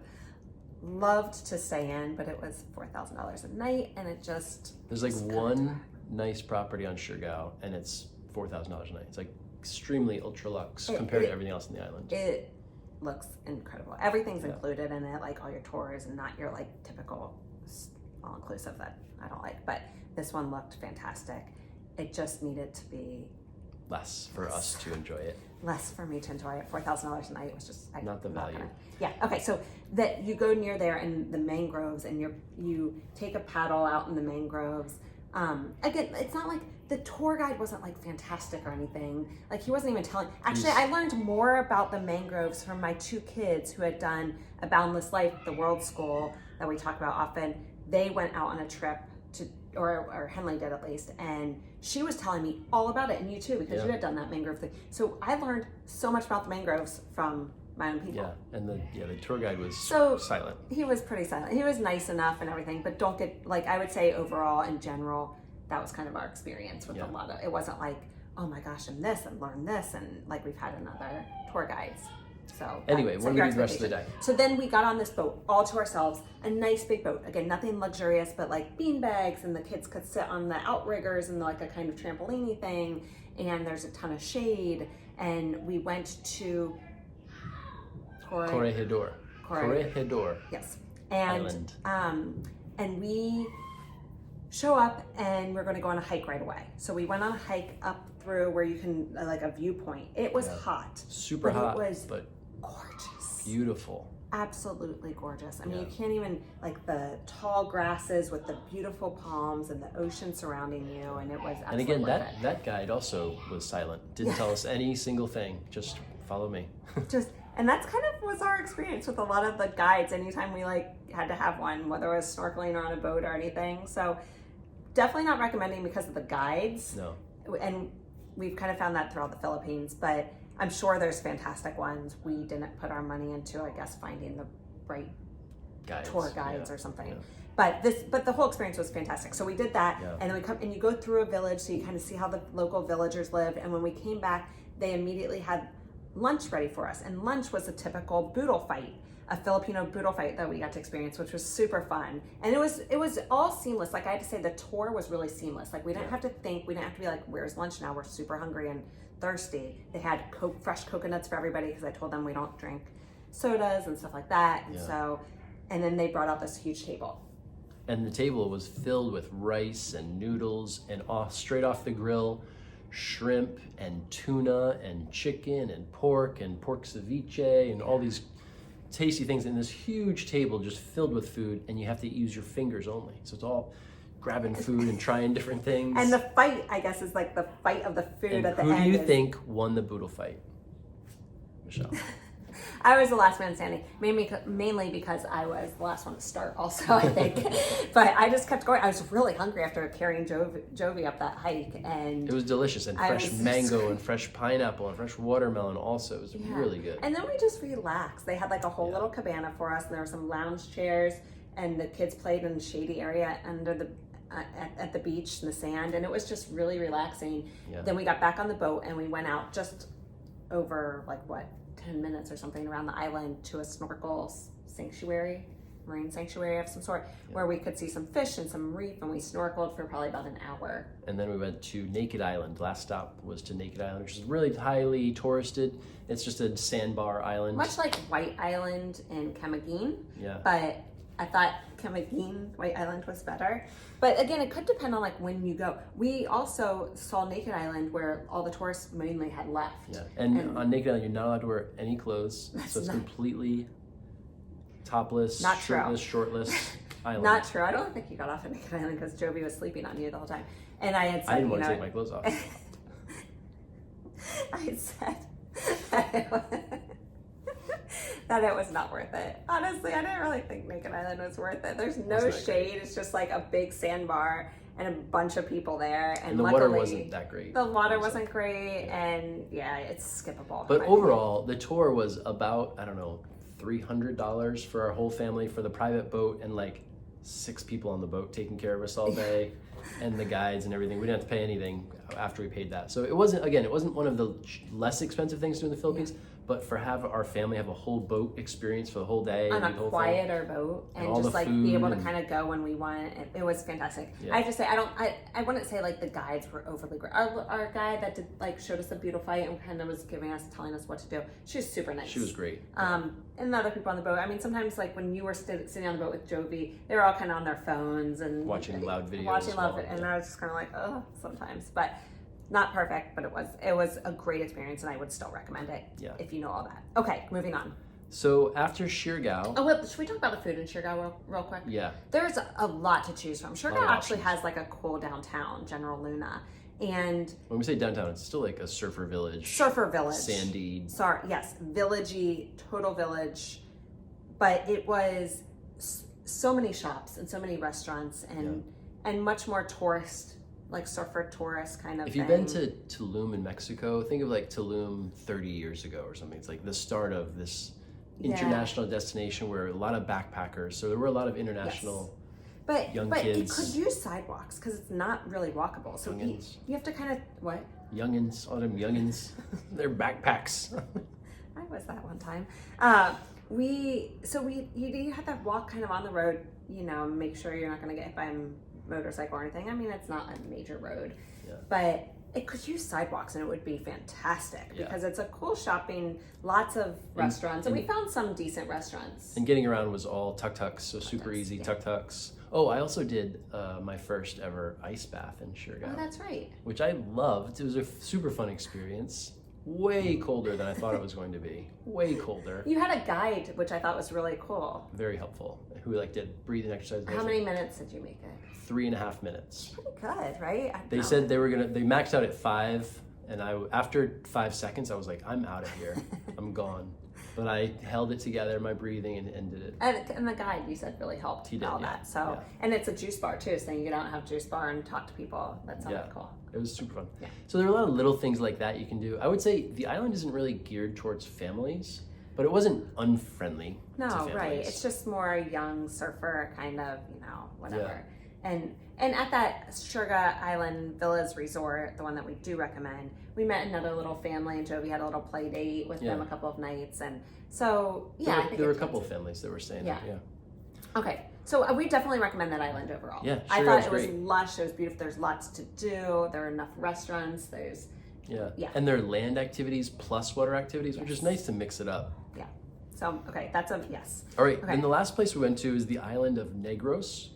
loved to stay in, but it was $4,000 a night, and it just there's like one nice property on Siargao, and it's $4,000 a night. It's like extremely ultra luxe compared to everything else in the island. It looks incredible. Everything's included in it, like all your tours, and not your like typical all-inclusive that I don't like. But this one looked fantastic. It just needed to be less for us to enjoy it. Less for me to enjoy it. $4,000 a night was just not the value. Okay. So that you go near there in the mangroves, and you take a paddle out in the mangroves. Again, it's not like the tour guide wasn't like fantastic or anything. Like he wasn't even telling. Actually, I learned more about the mangroves from my two kids who had done A Boundless Life, the world school that we talk about often. They went out on a trip to, or Henley did at least, and she was telling me all about it, and you too, because you had done that mangrove thing. So I learned so much about the mangroves from my own people. Yeah, and the tour guide was silent. He was pretty silent. He was nice enough and everything, but don't get, like, I would say overall in general, that was kind of our experience with a lot of, it wasn't like, oh my gosh, and learn this, and like we've had in other tour guides. So anyway, what did we do the rest of the day? So then we got on this boat all to ourselves, a nice big boat. Again, nothing luxurious, but like bean bags, and the kids could sit on the outriggers and like a kind of trampoline thing, and there's a ton of shade. And we went to Corregidor. Yes. And Island. And we show up and we're going to go on a hike right away. So we went on a hike up through where you can like a viewpoint. It was hot. Super hot. It was but gorgeous. Beautiful. Absolutely gorgeous. I mean, you can't even, like the tall grasses with the beautiful palms and the ocean surrounding you, and it was absolutely And again, that guide also was silent. Didn't tell us any single thing. Just follow me. And that's kind of was our experience with a lot of the guides. Anytime we like had to have one, whether it was snorkeling or on a boat or anything. So definitely not recommending because of the guides. No. And we've kind of found that throughout the Philippines, but I'm sure there's fantastic ones. We didn't put our money into, I guess, finding the right tour guides or something. Yeah. But the whole experience was fantastic. So we did that, and then we come and you go through a village, so you kind of see how the local villagers lived. And when we came back, they immediately had lunch ready for us, and lunch was a typical boodle fight. a Filipino boodle fight that we got to experience, which was super fun. And it was all seamless. Like I had to say, the tour was really seamless. Like we didn't have to think, we didn't have to be like, where's lunch now? We're super hungry and thirsty. They had fresh coconuts for everybody because I told them we don't drink sodas and stuff like that. And and then they brought out this huge table. And the table was filled with rice and noodles and straight off the grill, shrimp and tuna and chicken and pork ceviche and all these tasty things, and this huge table just filled with food, and you have to use your fingers only. So it's all grabbing food and trying different things. And the fight, I guess, is like the fight of the food and at the end. Who do you think won the boodle fight? Michelle. I was the last man standing, mainly because I was the last one to start also, I think. But I just kept going. I was really hungry after carrying Jovi up that hike. And it was delicious, and fresh mango and fresh pineapple and fresh watermelon also. It was really good. And then we just relaxed. They had like a whole little cabana for us, and there were some lounge chairs, and the kids played in the shady area under the at the beach in the sand, and it was just really relaxing. Then we got back on the boat, and we went out just over 10 minutes or something around the island to a snorkel sanctuary, marine sanctuary of some sort, where we could see some fish and some reef, and we snorkeled for probably about an hour. And then we went to Naked Island. Last stop was to Naked Island, which is really highly touristed. It's just a sandbar island. Much like White Island in Camiguin. Yeah. But I thought Camiguin, White Island was better. But again, it could depend on when you go. We also saw Naked Island where all the tourists mainly had left. Yeah, and on Naked Island, you're not allowed to wear any clothes. So it's completely topless, shirtless island. Not true. I don't think you got off at Naked Island because Jovi was sleeping on you the whole time. And I had said, I didn't want to take my clothes off. I had said that it was not worth it. Honestly, I didn't really think Naked Island was worth it. There's no shade. It's just like a big sandbar and a bunch of people there. And the luckily, water wasn't that great. The water wasn't great, and it's skippable. But overall, the tour was about, I don't know, $300 for our whole family for the private boat, and 6 people on the boat taking care of us all day. And the guides and everything. We didn't have to pay anything after we paid that. So it wasn't one of the less expensive things to do in the Philippines, but our family have a whole boat experience for the whole day. On a quieter boat, and just be able to kind of go when we want. It was fantastic. I have to say, I wouldn't say the guides were overly great. Our guide that did showed us a beautiful fight and kind of was telling us what to do. She was super nice. She was great. And the other people on the boat. I mean, sometimes when you were sitting on the boat with Jovi, they were all kind of on their phones and watching loud videos. And I was just kind of sometimes, but not perfect. But it was a great experience, and I would still recommend it if you know all that. Okay, moving on. So after Siargao. Oh, well, should we talk about the food in Siargao real quick? Yeah. There's a lot to choose from. Siargao actually has a cool downtown, General Luna. And when we say downtown, it's still a surfer village. Sandy. Sorry, yes. Villagey, total village. But it was so many shops and so many restaurants and much more tourist, surfer tourist kind of If you've been to Tulum in Mexico, think of Tulum 30 years ago or something. It's the start of this international destination where a lot of backpackers. So there were a lot of international young kids. It could use sidewalks because it's not really walkable. So you have to kind of what? Youngins, all them youngins, they're backpacks. I was that one time. You have to walk kind of on the road, make sure you're not going to get hit by a motorcycle or anything. I mean, it's not a major road, but it could use sidewalks and it would be fantastic because it's a cool shopping, lots of restaurants, and we found some decent restaurants. And getting around was all tuk-tuks, so super easy tuk-tuks. Oh, I also did my first ever ice bath in Siargao. Oh, that's right. Which I loved. It was a super fun experience. Way colder than I thought it was going to be. Way colder. You had a guide, which I thought was really cool. Very helpful. Who did breathing exercises. How many minutes did you make it? 3.5 minutes. Pretty good, right? They said they maxed out at 5, and after 5 seconds, I was like, I'm out of here. I'm gone. But I held it together, my breathing, and did it. And the guide, you said, really helped. He did, all that. So, and it's a juice bar too, so you can get out and have a juice bar and talk to people. That sounded cool. It was super fun. Yeah. So there are a lot of little things like that you can do. I would say the island isn't really geared towards families, but it wasn't unfriendly to families. Right. It's just more young surfer kind of, whatever. And at that Siargao Island Villas Resort, the one that we do recommend, we met another little family, and Jovi had a little play date with them a couple of nights, and so yeah, there were a couple of families that were staying there. Yeah. Okay, so we definitely recommend that island overall. Yeah, I thought it was lush. It was beautiful. There's lots to do. There are enough restaurants. There's and there are land activities plus water activities, which is nice to mix it up. Yeah. So okay, that's a yes. All right. Then the last place we went to is the island of Negros.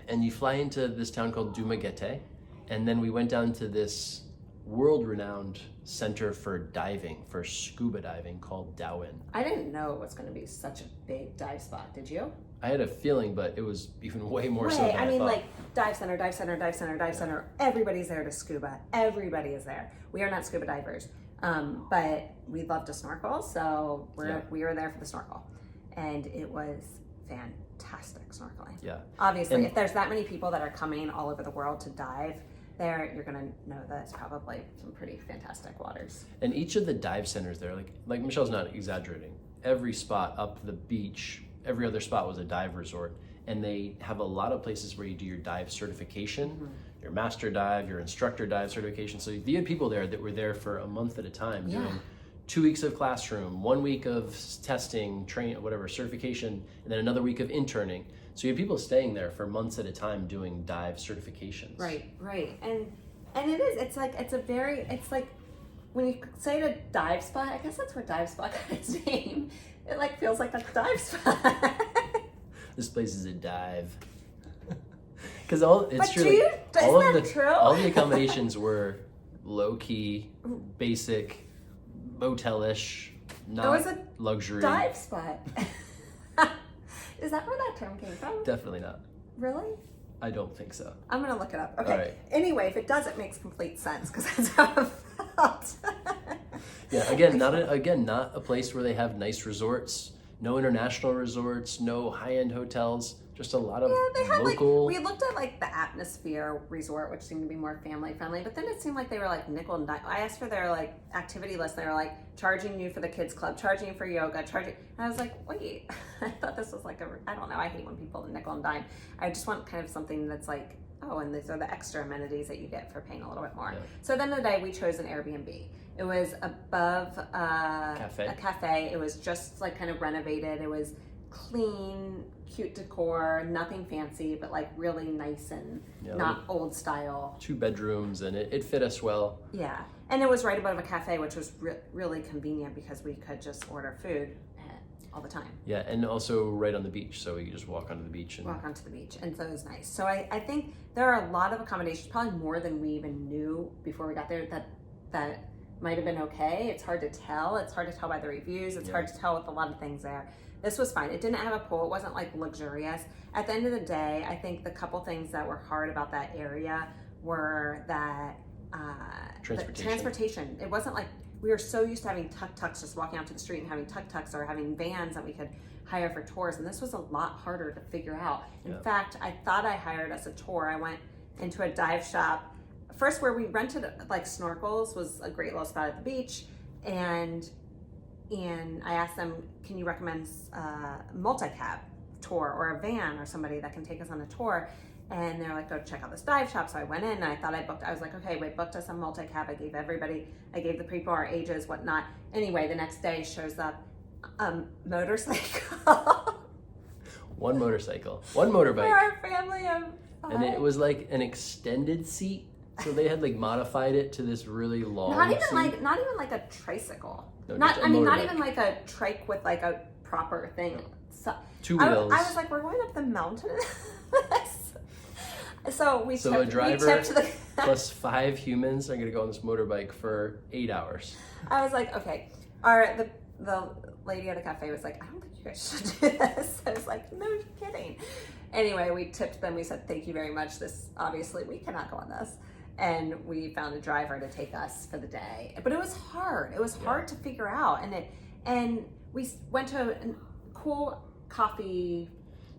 And you fly into this town called Dumagete, and then we went down to this world-renowned center for diving, for scuba diving, called Dauin. I didn't know it was going to be such a big dive spot. Did you? I had a feeling, but it was even way more so than I thought. Like dive center, dive center, dive center, dive center. Everybody's there to scuba. Everybody is there. We are not scuba divers, but we love to snorkel, so we were there for the snorkel, and it was fantastic snorkeling. Yeah. Obviously, if there's that many people that are coming all over the world to dive there, you're gonna know that it's probably some pretty fantastic waters. And each of the dive centers there, like Michelle's not exaggerating, every spot up the beach, every other spot was a dive resort. And they have a lot of places where you do your dive certification, your master dive, your instructor dive certification. So you had people there that were there for a month at a time doing 2 weeks of classroom, 1 week of testing, certification, and then another week of interning. So you have people staying there for months at a time doing dive certifications. Right. And it's like when you say a dive spot, I guess that's where dive spot got its name. It like feels like a dive spot. This place is a dive. Because true? All the accommodations were low key, basic, motel-ish, not luxury. Dive spot. Is that where that term came from? Definitely not. Really? I don't think so. I'm gonna look it up. Okay. All right. Anyway, if it does, it makes complete sense because that's how I felt. Yeah. Again, not a place where they have nice resorts. No international resorts. No high-end hotels. Just a lot of local. We looked at like the Atmosphere Resort, which seemed to be more family friendly, but then it seemed like they were like nickel and dime. I asked for their like activity list. They were like charging you for the kids club, charging you for yoga, charging. And I was like, wait, I thought this was like I don't know. I hate when people nickel and dime. I just want kind of something that's like, oh, and these are the extra amenities that you get for paying a little bit more. Yeah. So at the end of the day, we chose an Airbnb. It was above a cafe. It was just like kind of renovated. It was clean, cute decor, nothing fancy, but like really nice and not old style. 2 bedrooms, and it fit us well. Yeah, and it was right above a cafe, which was really convenient because we could just order food all the time. Yeah, and also right on the beach, so we could just walk onto the beach. And so it was nice. So I think there are a lot of accommodations, probably more than we even knew before we got there, that might have been okay. It's hard to tell. It's hard to tell by the reviews. It's hard to tell with a lot of things there. This was fine. It didn't have a pool. It wasn't like luxurious. At the end of the day, I think the couple things that were hard about that area were that transportation. It wasn't like we were so used to having tuk-tuks, just walking out to the street and having tuk-tuks, or having vans that we could hire for tours. And this was a lot harder to figure out. In fact, I thought I hired us a tour. I went into a dive shop. First, where we rented like snorkels was a great little spot at the beach. And I asked them, can you recommend a multi-cab tour or a van or somebody that can take us on a tour? And they're like, go check out this dive shop. So I went in and I thought I was like, okay, we booked us a multi-cab. I gave the people our ages, whatnot. Anyway, the next day shows up a motorcycle. One motorcycle, one motorbike. For our family of 5. And it was like an extended seat. So they had like modified it to this really long Not even seat. like a tricycle. No, not motorbike. even like a trike with like a proper thing. No. So, 2 wheels. I was like, we're going up the mountain. So a driver plus 5 humans are gonna go on this motorbike for 8 hours. I was like, okay. The lady at the cafe was like, I don't think you guys should do this. I was like, no, you're kidding. Anyway, we tipped them. We said, thank you very much. This, obviously, we cannot go on this. And we found a driver to take us for the day. But it was hard. It was hard to figure out. And we went to a cool coffee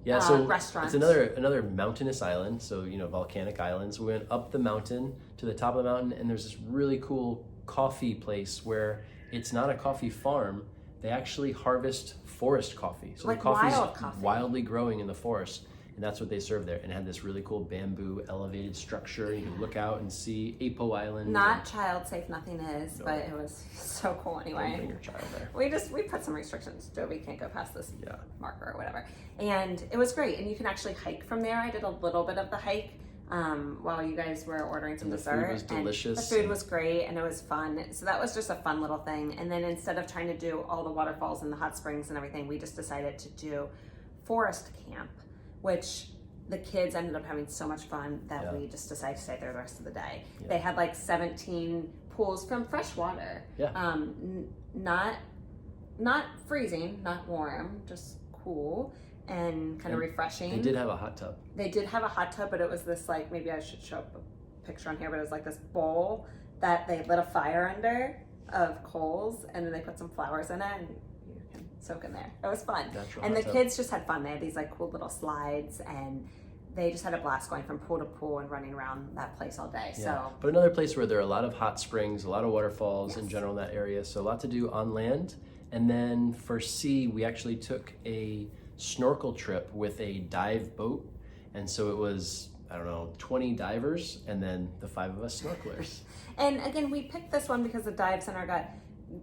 restaurant. It's another mountainous island. So, volcanic islands. We went up the mountain to the top of the mountain, and there's this really cool coffee place where it's not a coffee farm. They actually harvest forest coffee. So like the coffee's wild coffee. wildly growing in the forest. and that's what they served there. And it had this really cool bamboo elevated structure. You could look out and see Apo Island. Not child safe, nothing is, No. but it was so cool Don't anyway. bring your child there. We put some restrictions. Joby can't go past this Yeah. marker or whatever. And it was great. And you can actually hike from there. I did a little bit of the hike while you guys were ordering some And the dessert. food was delicious. And the food was great and it was fun. So that was just a fun little thing. And then instead of trying to do all the waterfalls and the hot springs and everything, we just decided to do forest camp, which the kids ended up having so much fun that Yeah. we just decided to stay there the rest of the day. Yeah. They had like 17 pools from fresh water. Yeah. Not freezing, not warm, just cool and kind of refreshing. They did have a hot tub. They did have a hot tub, but it was this like, maybe I should show up a picture on here, but it was like this bowl that they lit a fire under of coals and then they put some flowers in it and you can soak in there. It was fun. Natural And the hot tub. kids just had fun. They had these like cool little slides and they just had a blast going from pool to pool and running around that place all day. Yeah. So But another place where there are a lot of hot springs, a lot of waterfalls in Yes. general in that area. So a lot to do on land. And then for sea, we actually took a snorkel trip with a dive boat. And so it was, 20 divers and then the 5 of us snorkelers. And again, we picked this one because the dive center got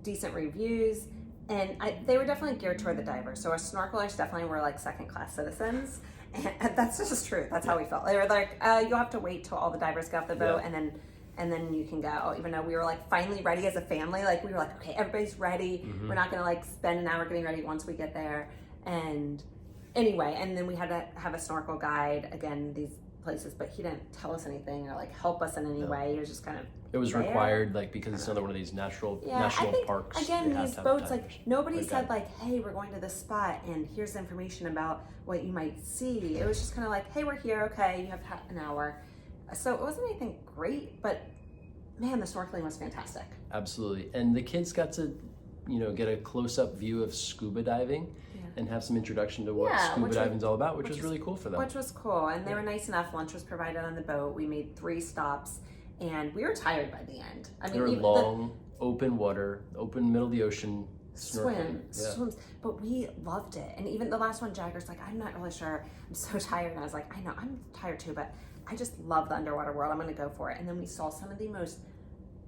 decent reviews, and they were definitely geared toward the divers. So our snorkelers definitely were like second-class citizens, and that's just true. That's how we felt. They were like, "You'll have to wait till all the divers get off the boat, Yeah. and then you can go." Even though we were like finally ready as a family, like we were like, "Okay, everybody's ready. Mhm. We're not gonna like spend an hour getting ready once we get there." And anyway, and then we had to have a snorkel guide again. These places, but he didn't tell us anything or like help us in any No. way. He was just kind of It was there. required, like, because it's another one of these national I think, parks. again, they have these to have boats, divers. like nobody Like said that. like, "Hey, we're going to this spot and here's information about what you might see." It was just kind of like, "Hey, we're here. Okay, you have an hour." So it wasn't anything great, but man, the snorkeling was fantastic. Absolutely. And the kids got to, get a close-up view of scuba diving and have some introduction to what Yeah, scuba which was- diving's all about, which was which really cool for them. Which was cool, and they were nice enough. Lunch was provided on the boat. We made 3 stops, and we were tired by the end. I They were even long, open water, open middle of the ocean snorkeling. swims, but we loved it. And even the last one, Jagger's like, "I'm not really sure. I'm so tired." And I was like, "I know, I'm tired too, but I just love the underwater world. I'm going to go for it." And then we saw some of the most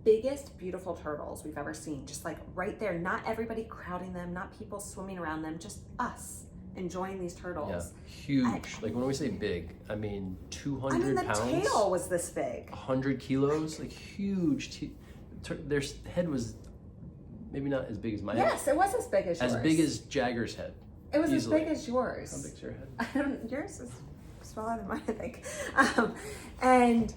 biggest, beautiful turtles we've ever seen, just like right there. Not everybody crowding them, not people swimming around them, just us enjoying these turtles. Yeah, huge. Like when we say big, I mean 200 I mean, the pounds, tail was this big. 100 kilos, like huge. Their head was maybe not as big as my head. Yes, it was as big as yours. As big as Jagger's head. it was easily. as big as yours. How big's your head? Yours is smaller than mine, I think. And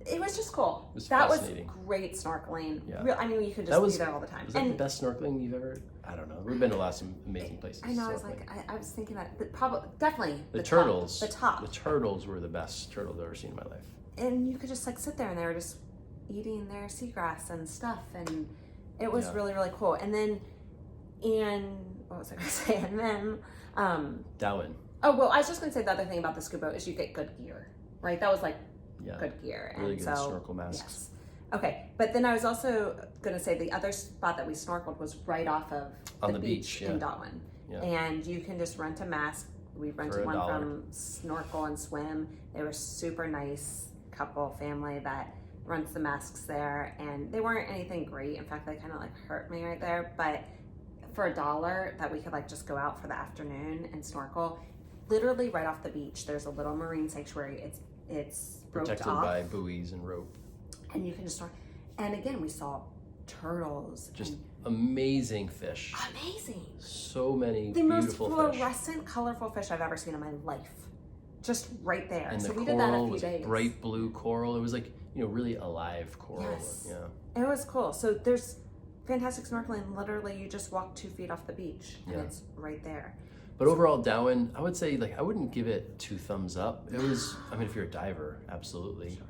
it was just cool. It was that fascinating. was great snorkeling. Yeah. I mean, you could That just was- be there all the time. Was that And the best snorkeling you've ever? I don't know. We've been to lots of amazing places. I know. I was snorkeling. like, I was thinking that probably definitely the top, turtles. the top, The turtles were the best turtles I've ever seen in my life. and you could just like sit there and they were just eating their seagrass and stuff, and it was Yeah. really really cool. And what was I going to say? And then Dauin. oh well, I was just going to say the other thing about the scuba is you get good gear, right? That was like Yeah. good gear, Really and good so snorkel masks. yes. Okay, but then I was also going to say the other spot that we snorkeled was right off of On the beach, in yeah. Dauin, Yeah. and you can just rent a mask. We rented For one $1. from Snorkel and Swim. They were super nice couple family that rents the masks there, and they weren't anything great. In fact, they kind of like hurt me right there. But for $1, that we could like just go out for the afternoon and snorkel, literally right off the beach. There's a little marine sanctuary. It's roped Protected off, by buoys and rope. and you can just snorkel. And again, we saw turtles. Just and amazing fish. amazing. So many The most beautiful fish. fluorescent, colorful fish I've ever seen in my life. Just right there. And so the we did that in a coral few was days. bright blue coral. It was like, really alive coral. Yes. Yeah. It was cool. So there's fantastic snorkeling. Literally, you just walk 2 feet off the beach, and Yeah. it's right there. But overall, Dauin, I would say, I wouldn't give it 2 thumbs up. It was, if you're a diver, absolutely. Sure.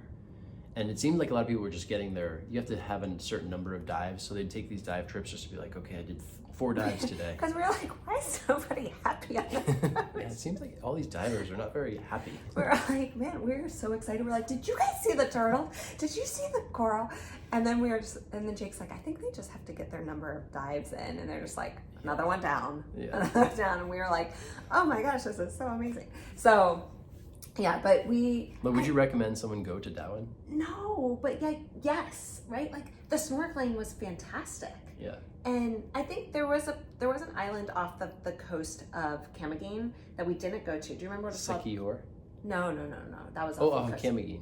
And it seemed like a lot of people were just getting there. You have to have a certain number of dives, so they'd take these dive trips just to be like, okay, I did 4 dives today. Because we were like, why is nobody happy on this boat? Yeah, it seems like all these divers are not very happy. We're like, man, we're so excited. We're like, did you guys see the turtle? Did you see the coral? And then and then Jake's like, I think they just have to get their number of dives in. And they're just like, another one down, another one down. And we were like, oh my gosh, this is so amazing. So, yeah, but would you recommend someone go to Dauin? No, but yeah, yes, right? Like the snorkeling was fantastic. Yeah. And I think there was an island off the coast of Camiguin that we didn't go to. Do you remember what it's called? Siargao? No. That was off of Camiguin.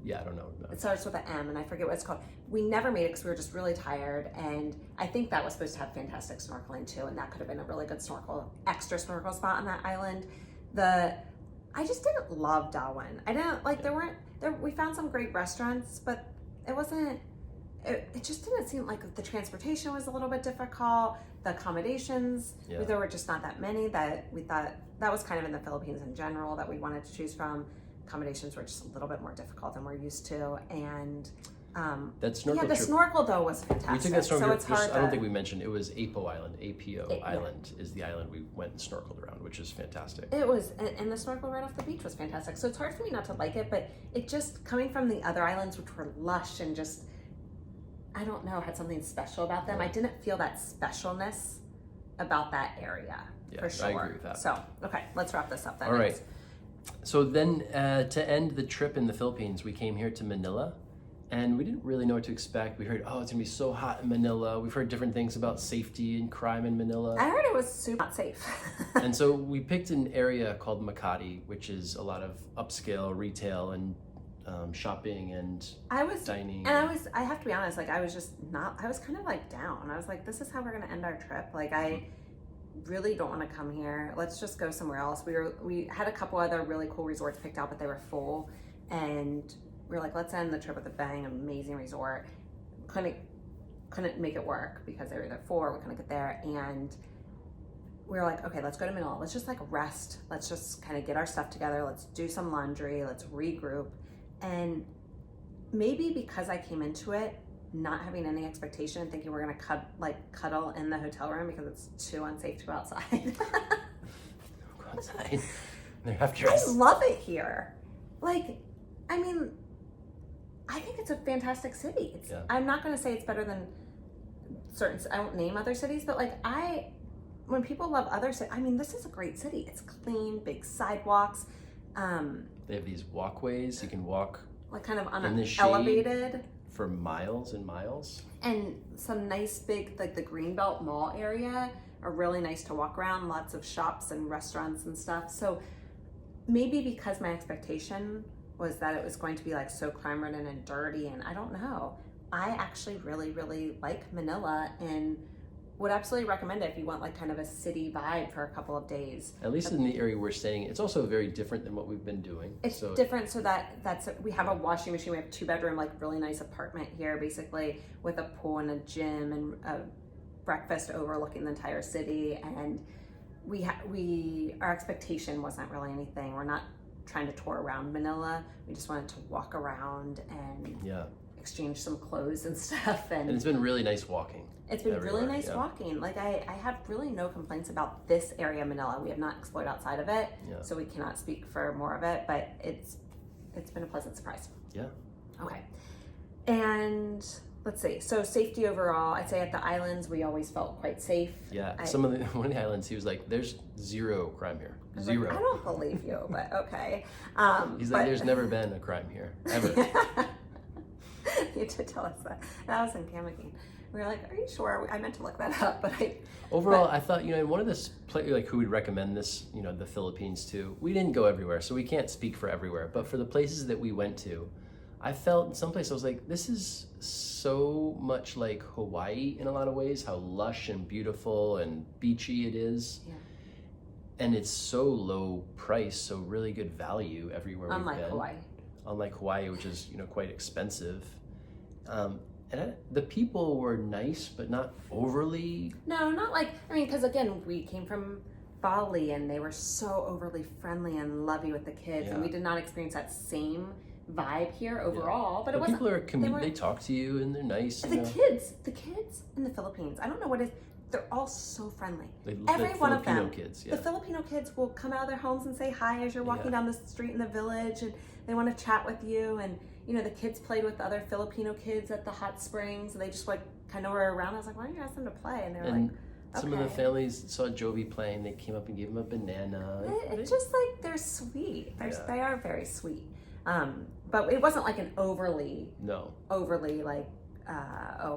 Yeah, I don't know. No. It starts with an M, and I forget what it's called. We never made it because we were just really tired, and I think that was supposed to have fantastic snorkeling too, and that could have been a really good extra snorkel spot on that island. I just didn't love Dauin. I didn't like. We found some great restaurants, but it wasn't. It just didn't seem like the transportation was a little bit difficult. The accommodations, there were just not that many that we thought that was kind of in the Philippines in general that we wanted to choose from. Accommodations were just a little bit more difficult than we're used to, and that snorkel the trip, snorkel though was fantastic. we took that snorkel so it's trip. hard. I don't think we mentioned it was Apo Island. Island is the island we went and snorkeled around, which is fantastic. It was, and the snorkel right off the beach was fantastic. So it's hard for me not to like it, but it just coming from the other islands, which were lush and just, I don't know, had something special about them. I didn't feel that specialness about that area. Yeah, for sure. I agree with that. So, okay, let's wrap this up then. All right. So then to end the trip in the Philippines, we came here to Manila, and we didn't really know what to expect. We heard, it's going to be so hot in Manila. We've heard different things about safety and crime in Manila. I heard it was super not safe. And so we picked an area called Makati, which is a lot of upscale retail and shopping and dining. And I have to be honest, like I was kind of like down. I was like, this is how we're going to end our trip. Like I really don't want to come here. Let's just go somewhere else. We had a couple other really cool resorts picked out, but they were full, and we were like, let's end the trip with a bang. Amazing resort. Couldn't make it work because they were either full or we couldn't get there, and we were like, okay, let's go to Manila. Let's just like rest. Let's just kind of get our stuff together. Let's do some laundry. Let's regroup. And maybe because I came into it not having any expectation and thinking we're gonna cuddle in the hotel room because it's too unsafe to go outside. Go outside. They have to I love it here. Like, I mean, I think it's a fantastic city. I'm not gonna say it's better than I won't name other cities, but like when people love other cities, I mean, this is a great city. It's clean, big sidewalks. They have these walkways. You can walk like kind of in the shade elevated for miles and miles. And some nice big, like the Greenbelt Mall area are really nice to walk around. Lots of shops and restaurants and stuff. So maybe because my expectation was that it was going to be like so crime-ridden and dirty, and I don't know. I actually really, really like Manila and would absolutely recommend it if you want like kind of a city vibe for a couple of days. At least in the area we're staying, it's also very different than what we've been doing. It's different, so we have a washing machine. We have a 2-bedroom, like really nice apartment here, basically with a pool and a gym and a breakfast overlooking the entire city. And our expectation wasn't really anything. We're not trying to tour around Manila. We just wanted to walk around and exchange some clothes and stuff. And it's been really nice walking. It's been really nice walking. Like I have really no complaints about this area of Manila. We have not explored outside of it, so we cannot speak for more of it, but it's been a pleasant surprise. Yeah. Okay. And let's see. So safety overall, I'd say at the islands we always felt quite safe. Yeah. One of the islands, he was like, "There's zero crime here. Zero." Like, I don't believe you, but okay. He's like, "There's never been a crime here ever." You did tell us that. That was in Camiguin. We were like, are you sure? I meant to look that up, but I thought, in one of this, like who would recommend this, the Philippines to, we didn't go everywhere, so we can't speak for everywhere, but for the places that we went to, I felt in some places I was like, this is so much like Hawaii in a lot of ways, how lush and beautiful and beachy it is. Yeah. And it's so low price, so really good value everywhere we've been. Unlike Hawaii, which is, quite expensive. And the people were nice, but not overly. No, not like, because again, we came from Bali and they were so overly friendly and lovey with the kids. Yeah. And we did not experience that same vibe here overall, but it But wasn't. people are they talk to you and they're nice. The kids in the Philippines, I don't know what it is. They're all so friendly. Every one of them. Kids, The Filipino kids will come out of their homes and say hi as you're walking down the street in the village, and they want to chat with you. And you know, the kids played with other Filipino kids at the hot springs, and they just like kind of were around. I was like, why don't you ask them to play? And they were like, okay. Some of the families saw Jovi playing. They came up and gave him a banana. It's just like they're sweet. They are very sweet. But it wasn't like an overly like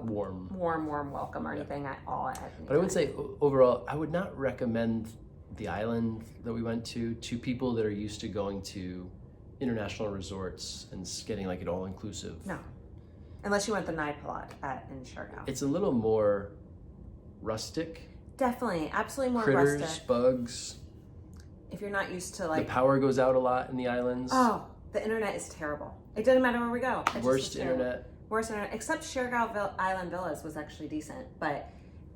warm welcome or anything at all. But I would say overall, I would not recommend the island that we went to people that are used to going to international resorts and getting like it all inclusive. No, unless you went the Naipalat in Siargao. It's a little more rustic. Definitely, absolutely more critters, rustic. Bugs. If you're not used to like the power goes out a lot in the islands. Oh, the internet is terrible. It doesn't matter where we go. Worst internet. Worst internet, except Siargao Island Villas was actually decent, but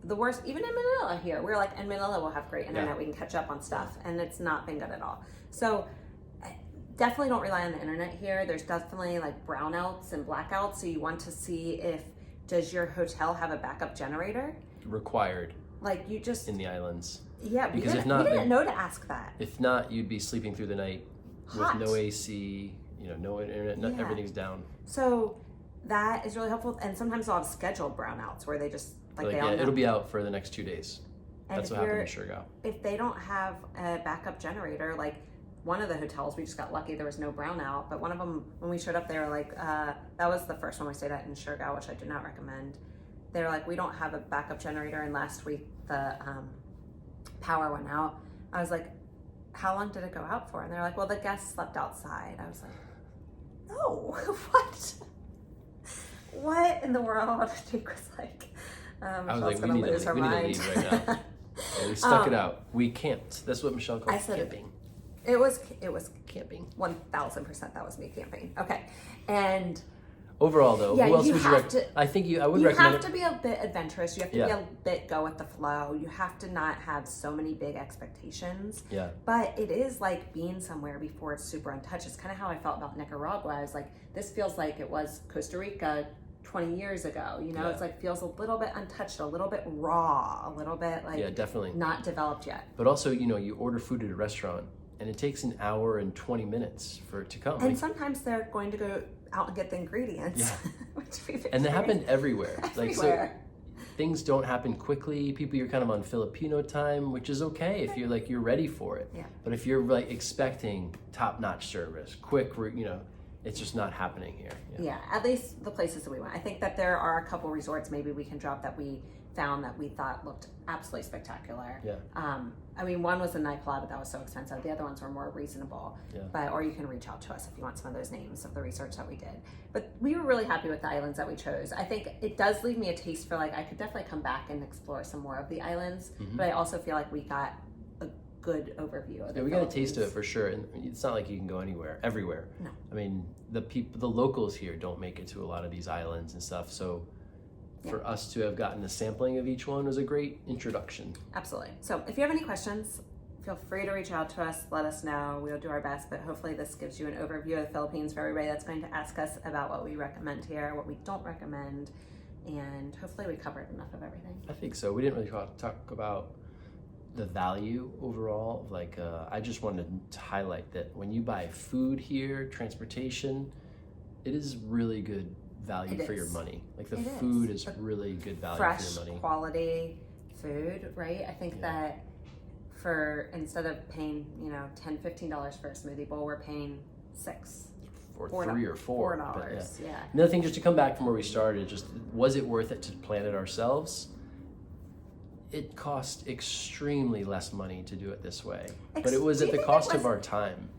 the worst, even in Manila here, we're like, in Manila we'll have great internet, we can catch up on stuff, and it's not been good at all. So definitely don't rely on the internet here. There's definitely like brownouts and blackouts, so you want to see does your hotel have a backup generator? Required. Like you just... in the islands. Yeah, because we didn't know to ask that. If not, you'd be sleeping through the night with no AC, no internet, everything's down. So that is really helpful, and sometimes they'll have scheduled brownouts where they just it'll be out for the next 2 days. And that's what happened in Siargao. If they don't have a backup generator, like one of the hotels, we just got lucky, there was no brownout, but one of them, when we showed up, they were like, that was the first one we stayed at in Siargao, which I do not recommend. They were like, we don't have a backup generator, and last week the power went out. I was like, how long did it go out for? And they're like, well, the guests slept outside. I was like, no, what in the world? Jake was like, I was like, we need to leave right now. And we stuck it out. We camped. That's what Michelle called camping. It was camping. 1000% that was me camping. Okay. And overall though, who else would you recommend? I would recommend. You have to be a bit adventurous. You have to be a bit go with the flow. You have to not have so many big expectations. Yeah. But it is like being somewhere before it's super untouched. It's kind of how I felt about Nicaragua. I was like, this feels like it was Costa Rica 20 years ago. It's like feels a little bit untouched, a little bit raw, a little bit like definitely not developed yet. But also, you order food at a restaurant and it takes an hour and 20 minutes for it to come. And sometimes they're going to go out and get the ingredients. Yeah. And that happened everywhere. So things don't happen quickly. You're kind of on Filipino time, which is okay if you're ready for it. Yeah. But if you're like expecting top-notch service, quick, it's just not happening here. Yeah, at least the places that we went. I think that there are a couple resorts maybe we can drop that we found that we thought looked absolutely spectacular. Yeah. One was a Naipalat, but that was so expensive. The other ones were more reasonable. Yeah. Or you can reach out to us if you want some of those names of the research that we did. But we were really happy with the islands that we chose. I think it does leave me a taste for I could definitely come back and explore some more of the islands. Mm-hmm. But I also feel like we got a good overview of it. We got a taste of it for sure. And it's not like you can go everywhere. No. I mean, the locals here don't make it to a lot of these islands and stuff. So for us to have gotten a sampling of each one was a great introduction. Absolutely. So if you have any questions, feel free to reach out to us, let us know. We'll do our best, but hopefully this gives you an overview of the Philippines for everybody that's going to ask us about what we recommend here, what we don't recommend, and hopefully we covered enough of everything. I think so. We didn't really talk about the value overall. I just wanted to highlight that when you buy food here, transportation, it is really good value for your money. The food is really good value for your money. Fresh quality food, right? I think that instead of paying $10-15 for a smoothie bowl, we're paying $6 or $3 or $4. Yeah. Another thing, just to come back from where we started, was it worth it to plan it ourselves? It cost extremely less money to do it this way, but it was at the cost of our time.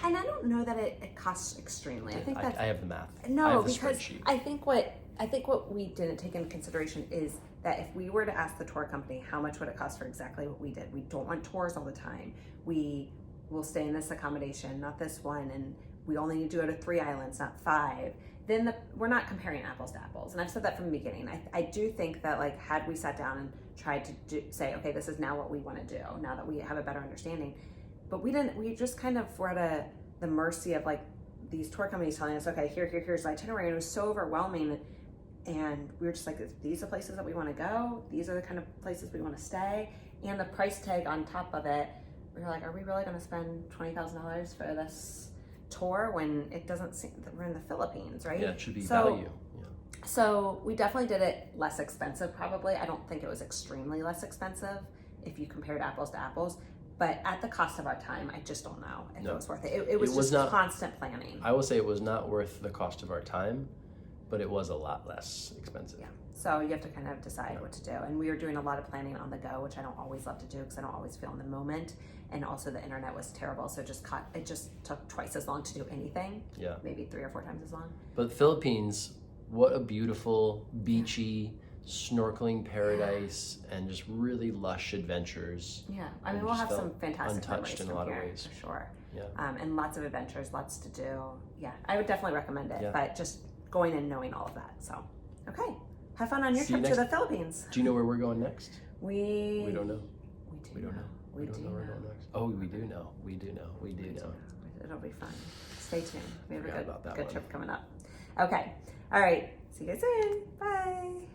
And I don't know that it costs extremely. I think I have the math. No, I have the because spreadsheet. I think what we didn't take into consideration is that if we were to ask the tour company how much would it cost for exactly what we did, we don't want tours all the time. We will stay in this accommodation, not this one, and we only need to go to 3 islands, not 5. Then we're not comparing apples to apples. And I've said that from the beginning. I do think that had we sat down and tried to say, okay, this is now what we want to do, now that we have a better understanding. But we didn't, we just kind of were at the mercy of these tour companies telling us, okay, here's the itinerary, and it was so overwhelming. And we were just like, these are places that we want to go. These are the kind of places we want to stay. And the price tag on top of it, we were like, are we really going to spend $20,000 for this tour when it doesn't seem that we're in the Philippines, right? Yeah, it should be value. Yeah. So we definitely did it less expensive, probably. I don't think it was extremely less expensive if you compared apples to apples. But at the cost of our time, I just don't know if it was worth it. It was just constant planning. I will say it was not worth the cost of our time, but it was a lot less expensive. Yeah. So you have to kind of decide what to do. And we were doing a lot of planning on the go, which I don't always love to do because I don't always feel in the moment. And also the internet was terrible. So it just took twice as long to do anything. Yeah. Maybe 3 or 4 times as long. But Philippines, what a beautiful, beachy, snorkeling paradise and just really lush adventures. Yeah. I mean, we'll have some fantastic untouched memories in a from lot of here, ways. for sure. Yeah. And lots of adventures, lots to do. Yeah. I would definitely recommend it, but just going and knowing all of that. So, okay. Have fun on your trip to the Philippines. Do you know where we're going next? We don't know. We don't know. We don't know where we're going next. Oh, we do know. We do know. It'll be fun. Stay tuned. We have a good trip coming up. Okay. All right. See you guys soon. Bye.